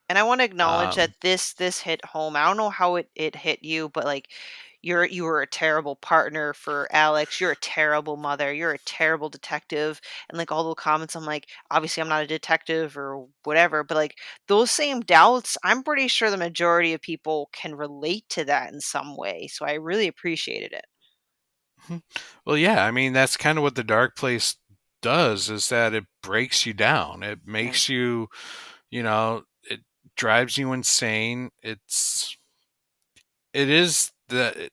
And I want to acknowledge that Um, this hit home. I don't know how it hit you, but like you were a terrible partner for Alex. You're a terrible mother. You're a terrible detective. And like all the comments, I'm like, obviously I'm not a detective or whatever, but like those same doubts, I'm pretty sure the majority of people can relate to that in some way. So I really appreciated it. Mhm. Well, yeah, I mean that's kind of what the dark place does is that it breaks you down. It Right. makes you, it drives you insane. It is the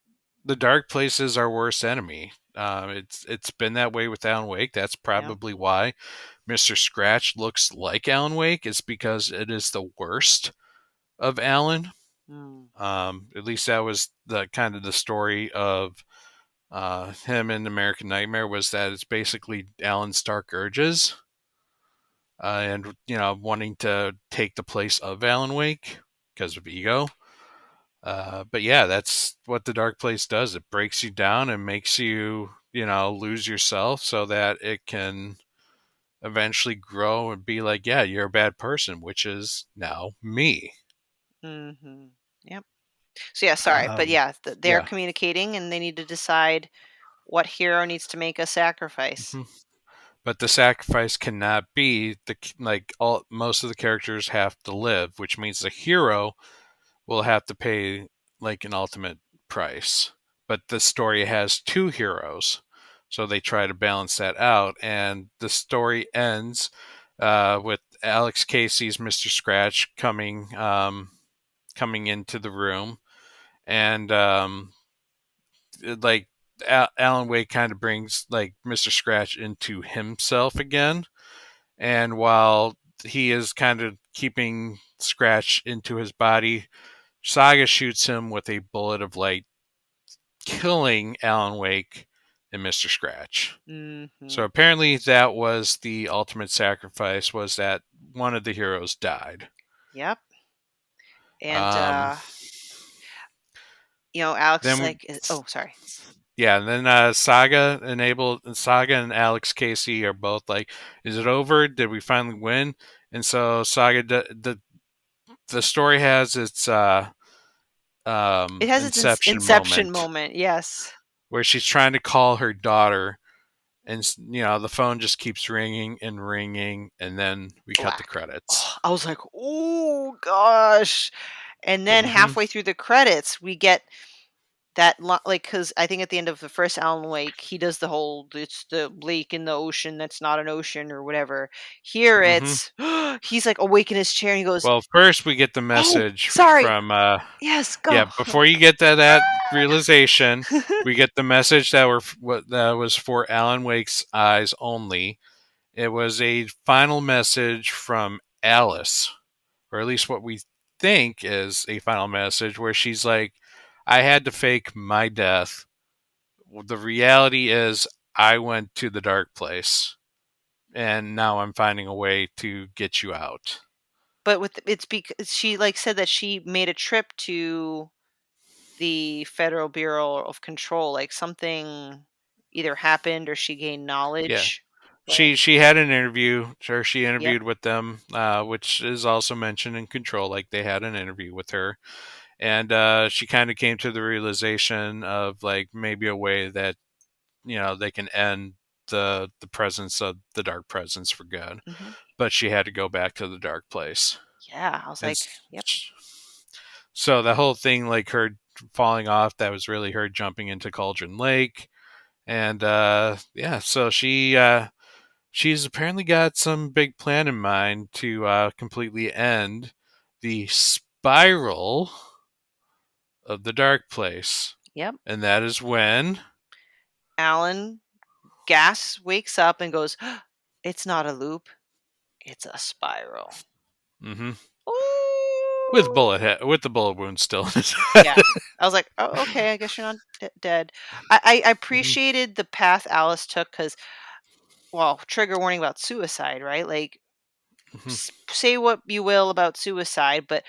dark place is our worst enemy. It's been that way with Alan Wake. That's Yeah. probably why Mr. Scratch looks like Alan Wake. Is because it is the worst of Alan. Mm. At least that was the kind of the story of him in American Nightmare was that it's basically Alan's dark urges and wanting to take the place of Alan Wake because of ego. But yeah, that's what the dark place does. It breaks you down and makes you lose yourself so that it can eventually grow and be like, yeah, you're a bad person, which is now me. Mhm. Yep. So, yeah, sorry, but Um, yeah, they're yeah. communicating, and they need to decide what hero needs to make a sacrifice. Mhm. But the sacrifice cannot be like all most of the characters have to live, which means the hero will have to pay like an ultimate price. But the story has two heroes, so they try to balance that out, and the story ends with Alex Casey's Mr. Scratch coming into the room, and like Alan Wake kind of brings like Mr. Scratch into himself again, and while he is kind of keeping Scratch into his body, Saga shoots him with a bullet of light, killing Alan Wake and Mr. Scratch. So Mhm. apparently that was the ultimate sacrifice, was that one of the heroes died. Yep. And, Um, Alex is then like, oh, sorry. yeah, and then Saga and Alex Casey are both like, "Is it over? Did we finally win?" And so the story has its It has its inception inception moment moment, yes. where she's trying to call her daughter, and the phone just keeps ringing and ringing, and then we cut the Black. credits. Oh, I was like, "Oh gosh." And then Hmm. halfway through the credits, we get that like, because I think at the end of the first Alan Wake, he does the whole, "It's the lake in the ocean that's not an ocean," or whatever. Here Hmm. it's he's, like, awake in his chair, and he goes, Well, first we get the "Oh, message sorry. from Yes, yeah. go." Before you get to that realization, we get the message that was for Alan Wake's eyes only. It was a final message from Alice, or at least what we think is a final message, where she's like, "I had to fake my death. The reality is, I went to the dark place, and now I'm finding a way to get you out." But with it's because she, like, said that she made a trip to the Federal Bureau of Control, like, something either happened or she gained Yeah. knowledge. But She had an interview, or she yep. interviewed with them, which is also mentioned in Control. Like they had an interview with her, and she kind of came to the realization of like maybe a way that they can end the presence of the dark presence for good. Mhm. But she had to go back to the dark place, Yeah, I was and like, "Yep." so the whole thing, like her falling off, that was really her jumping into Cauldron Lake, and yeah, so she's apparently got some big plan in mind to completely end the spiral of the dark place. Yep. And that is when. Alan Gas wakes up and goes, "It's not a loop, it's a spiral." Hmm. Ooh. With the bullet wound still in his Yeah. head. I was like, "Oh, okay, I guess you're not dead." I Hmm. appreciated the path Alice took because, well, trigger warning about suicide, right? Like, Hmm. say what you will about suicide, but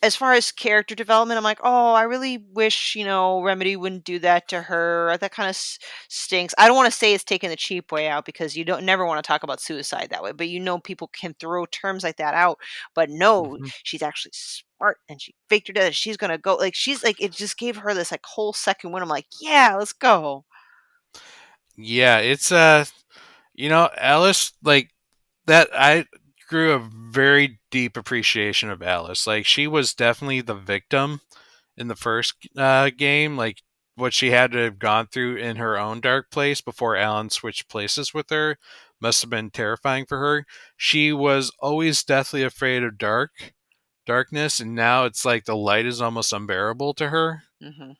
as far as character development, I'm like, "Oh, I really wish, Remedy wouldn't do that to her. That kinda stinks." I don't wanna say it's taking the cheap way out because you don't never wanna talk about suicide that way, but people can throw terms like that out, but no, Hmm. she's actually smart, and she faked her death, and she's gonna go she's like it just gave her this, like, whole second win. I'm like, "Yeah, let's go." Yeah, it's Alice, like that. I grew a very deep appreciation of Alice. Like she was definitely the victim in the first game. Like what she had to have gone through in her own dark place before Alan switched places with her must have been terrifying for her. She was always deathly afraid of darkness, and now it's like the light is almost unbearable to her. Hmm.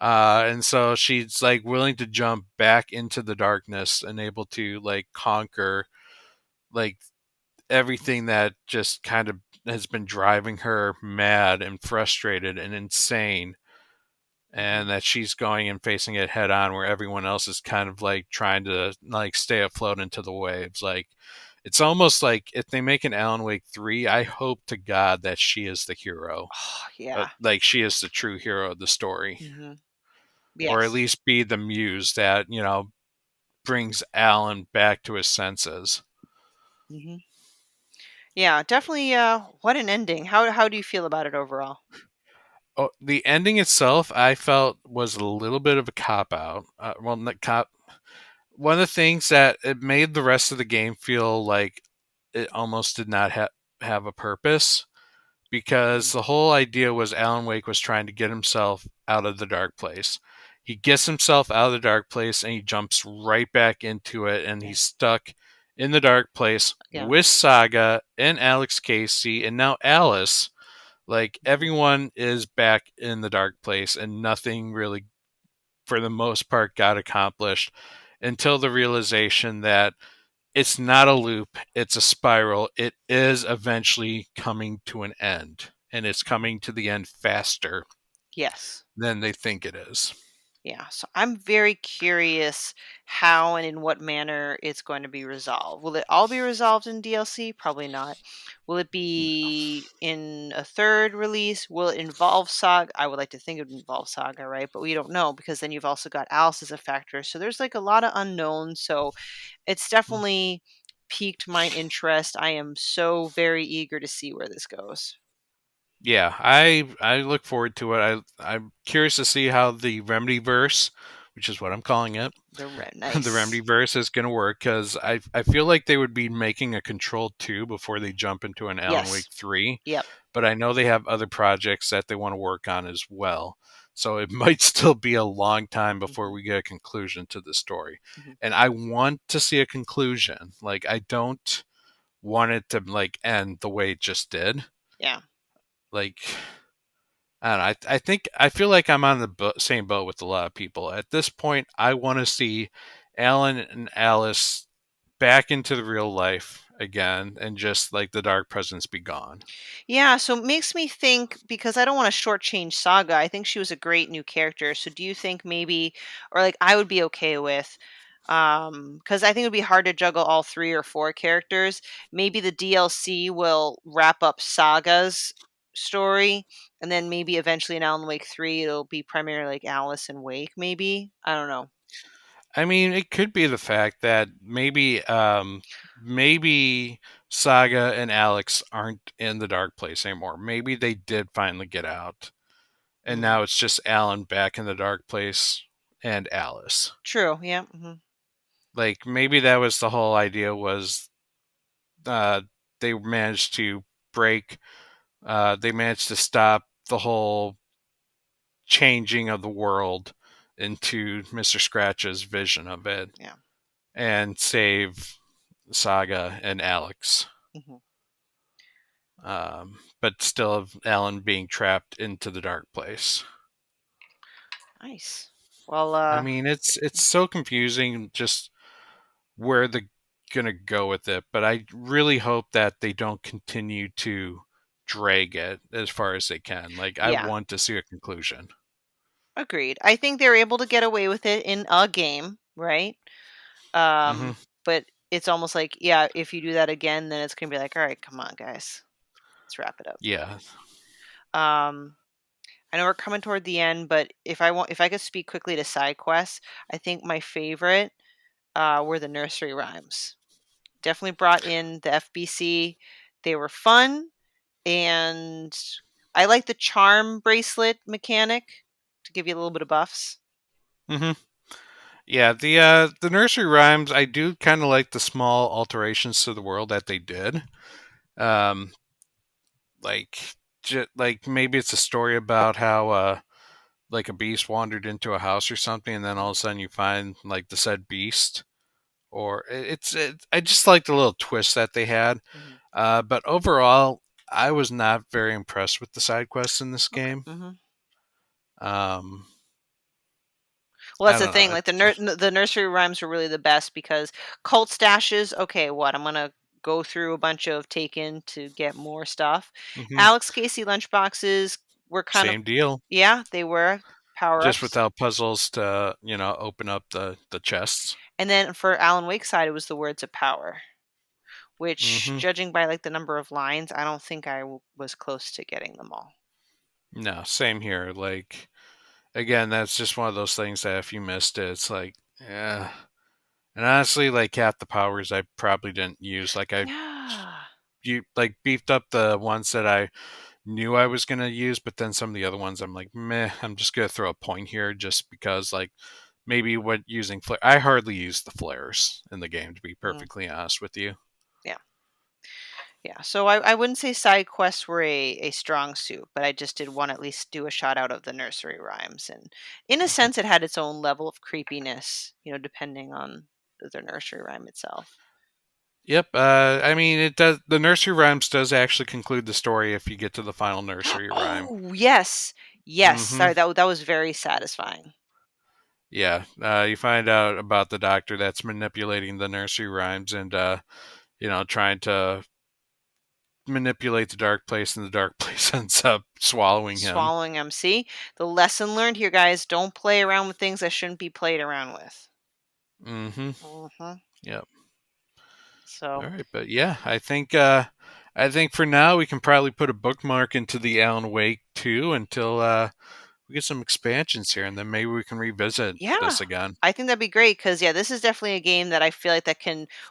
And so she's like willing to jump back into the darkness and able to like conquer like everything that just kind of has been driving her mad and frustrated and insane, Hmm. and that she's going and facing it head on where everyone else is kind of like trying to like stay afloat into the waves. Like it's almost like if they make an Alan Wake 3, I hope to God that she is the hero. Oh, yeah. Like she is the true hero of the story, Hmm. or at Yes. least be the muse that, brings Alan back to his senses. Hmm. Yeah, definitely. What an ending. How do you feel about it overall? Oh, the ending itself, I felt was a little bit of a cop out. Well, not cop. One of the things that it made the rest of the game feel like it almost did not have a purpose, because Mhm. the whole idea was Alan Wake was trying to get himself out of the dark place. He gets himself out of the dark place and he jumps right back into it, and Yeah. he's stuck in the dark place Yeah. with Saga and Alex Casey and now Alice. Like Mhm. everyone is back in the dark place and nothing really, for the most part, got accomplished until the realization that it's not a loop, it's a spiral. It is eventually coming to an end, and it's coming to the end faster Yes. than they think it is. Yeah. So I'm very curious how and in what manner it's going to be resolved. Will it all be resolved in DLC? Probably not. Will it be in a third release? Will it involve Saga? I would like to think it would involve Saga, right? But we don't know because then you've also got Alice as a factor. So there's like a lot of unknowns. So it's definitely piqued my interest. I am so very eager to see where this goes. Yeah, I look forward to it. I'm curious to see how the Remedy verse, which is what I'm calling it, the Remedy Nice. verse is going to work, because I feel like they would be making a Control 2 before they jump into an Alan Wake Yes. 3, Yep. but I know they have other projects that they want to work on as well. So it might still be a long time before Hmm. we get a conclusion to the story. Hmm. And I want to see a conclusion. Like I don't want it to like end the way it just did. Yeah. Like I don't know. I think I feel like I'm on the same boat with a lot of people. At this point, I want to see Alan and Alice back into the real life again, and just like the dark presence be gone. Yeah, so it makes me think because I don't want to shortchange Saga. I think she was a great new character. So do you think maybe, or like I would be okay with, because I think it would be hard to juggle all three or four characters. Maybe the DLC will wrap up Saga's story, and then maybe eventually in Alan Wake 3 it'll be primarily like Alice and Wake. Maybe I don't know. I mean, it could be the fact that maybe Saga and Alex aren't in the dark place anymore. Maybe they did finally get out, and Mm, now it's just Alan back in the dark place and Alice. true. Yeah. Hmm. Like maybe that was the whole idea, was uh, they managed to break, they managed to stop the whole changing of the world into Mr. Scratch's vision of it, Yeah. and save Saga and Alex. Hmm. But still have Alan being trapped into the dark place. Nice. Well, I mean, it's so confusing just where they're gonna go with it, but I really hope that they don't continue to drag it as far as they can. Like I yeah. want to see a conclusion. Agreed. I think they're able to get away with it in a game, right? Hmm. But it's almost like, yeah, if you do that again, then it's gonna be like, all right, come on, guys, let's wrap it up. Yeah. Um, I know we're coming toward the end, but if I could speak quickly to side quests, I think my favorite were the nursery rhymes. Definitely brought in the FBC. They were fun, and I like the charm bracelet mechanic to give you a little bit of buffs. Hmm. Yeah, the nursery rhymes, I do kind of like the small alterations to the world that they did. Um, like like maybe it's a story about how like a beast wandered into a house or something, and then all of a sudden you find like the said beast. Or I just like the little twist that they had. Hmm. But overall, I was not very impressed with the side quests in this Okay. game. Hmm. Um, Well, I that's the don't thing. know. Like the nursery rhymes were really the best because cult stashes. Okay, what I'm gonna go through a bunch of Taken to get more stuff. Hmm. Alex Casey lunchboxes were kind of, Same deal, yeah, they were power just ups. without puzzles to open up the chests. And then for Alan Wake's side, it was the words of power, which, Hmm. judging by like the number of lines, I don't think was close to getting them all. No, same here. Like again, that's just one of those things that if you missed it, it's like, yeah. And honestly, like half the powers I probably didn't use. Like Yeah. you like beefed up the ones that I knew I was gonna use, but then some of the other ones I'm like, meh, I'm just gonna throw a point here just because like maybe what using flare. I hardly use the flares in the game, to be Mm, perfectly honest with you. yeah. Yeah. So I wouldn't say side quests were a strong suit, but I just did want to at least do a shout out of the nursery rhymes. And in a Mhm. sense, it had its own level of creepiness, depending on the nursery rhyme itself. Yep. I mean, it does. The nursery rhymes does actually conclude the story if you get to the final nursery rhyme. Oh, yes. Yes. Hmm. Sorry, that was very satisfying. Yeah. You find out about the doctor that's manipulating the nursery rhymes and trying to manipulate the dark place, and the dark place ends up swallowing him. Swallowing them. See, the lesson learned here, guys, don't play around with things that shouldn't be played around with. Hmm. Hmm. Yep. So, All right, but yeah, I think for now we can probably put a bookmark into the Alan Wake 2 until we get some expansions here, and then maybe we can revisit yeah, this again. I think that'd be great because, yeah, this is definitely a game that I feel like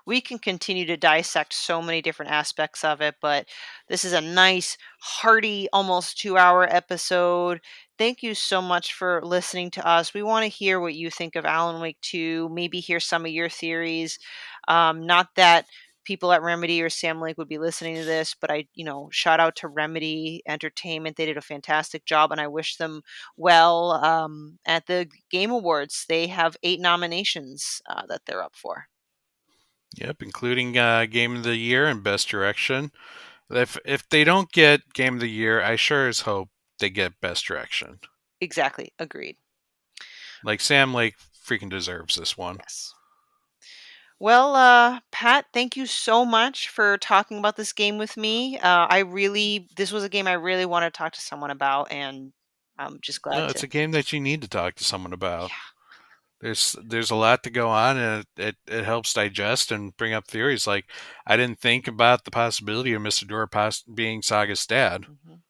we can continue to dissect so many different aspects of it. But this is a nice, hearty, almost 2 hour episode. Thank you so much for listening to us. We want to hear what you think of Alan Wake 2, maybe hear some of your theories. Not that people at Remedy or Sam Lake would be listening to this, but shout out to Remedy Entertainment. They did a fantastic job, and I wish them well at the Game Awards. They have 8 nominations that they're up for. Yep, including Game of the Year and Best Direction. If they don't get Game of the Year, I sure as hope they get Best Direction. Exactly. Agreed. Like Sam Lake freaking deserves this one. Yes. Well, Pat, thank you so much for talking about this game with me. This was a game I really wanted to talk to someone about, and I'm just glad No, it's to. a game that you need to talk to someone about. Yeah. There's a lot to go on, and it helps digest and bring up theories. Like I didn't think about the possibility of Mr. Dora being Saga's dad, Mhm.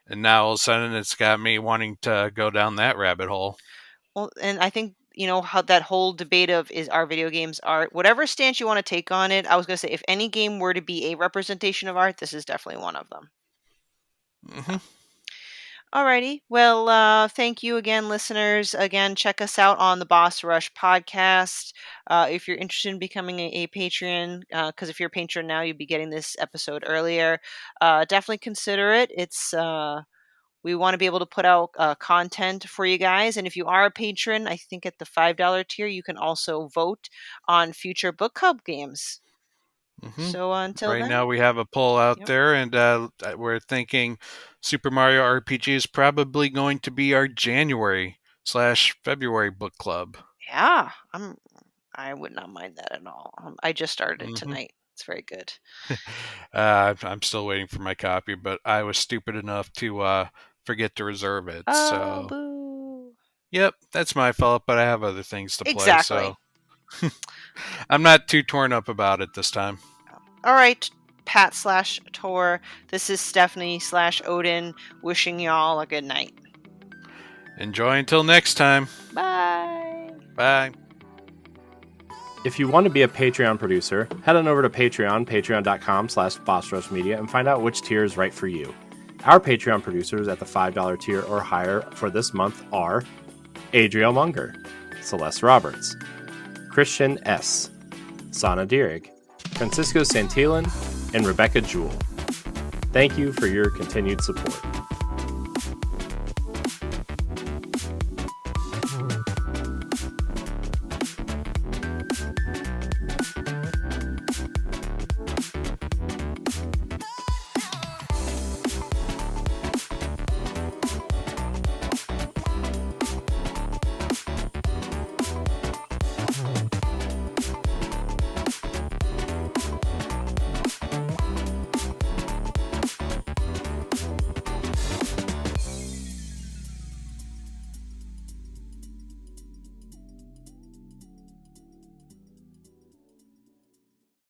and now all of a sudden it's got me wanting to go down that rabbit hole. Well, and I think how that whole debate of is our video games art, whatever stance you want to take on it. I was going to say, if any game were to be a representation of art, this is definitely one of them. Hmm. Alrighty. Well, thank you again, listeners. Again, check us out on the Boss Rush podcast. If you're interested in becoming a Patreon, because if you're a patron now, you'll be getting this episode earlier. Definitely consider it. We want to be able to put out content for you guys. And if you are a patron, I think at the $5 tier, you can also vote on future book club games. Hmm. So until Right now then, we have a poll out yep. there, and we're thinking Super Mario RPG is probably going to be our January/February book club. Yeah, I would not mind that at all. I just started it Hmm. tonight. It's very good. I'm still waiting for my copy, but I was stupid enough to forget to reserve it. Oh, So, boo. yep, that's my fault, but I have other things to play, Exactly. so I'm not too torn up about it this time. All right, Pat/Tor. This is Stephanie/Odin wishing y'all a good night. Enjoy until next time. Bye. Bye. If you want to be a Patreon producer, head on over to Patreon, patreon.com/BossRushMedia, and find out which tier is right for you. Our Patreon producers at the $5 tier or higher for this month are Adriel Munger, Celeste Roberts, Christian S., Sana Dierig, Francisco Santillan, and Rebecca Jewell. Thank you for your continued support.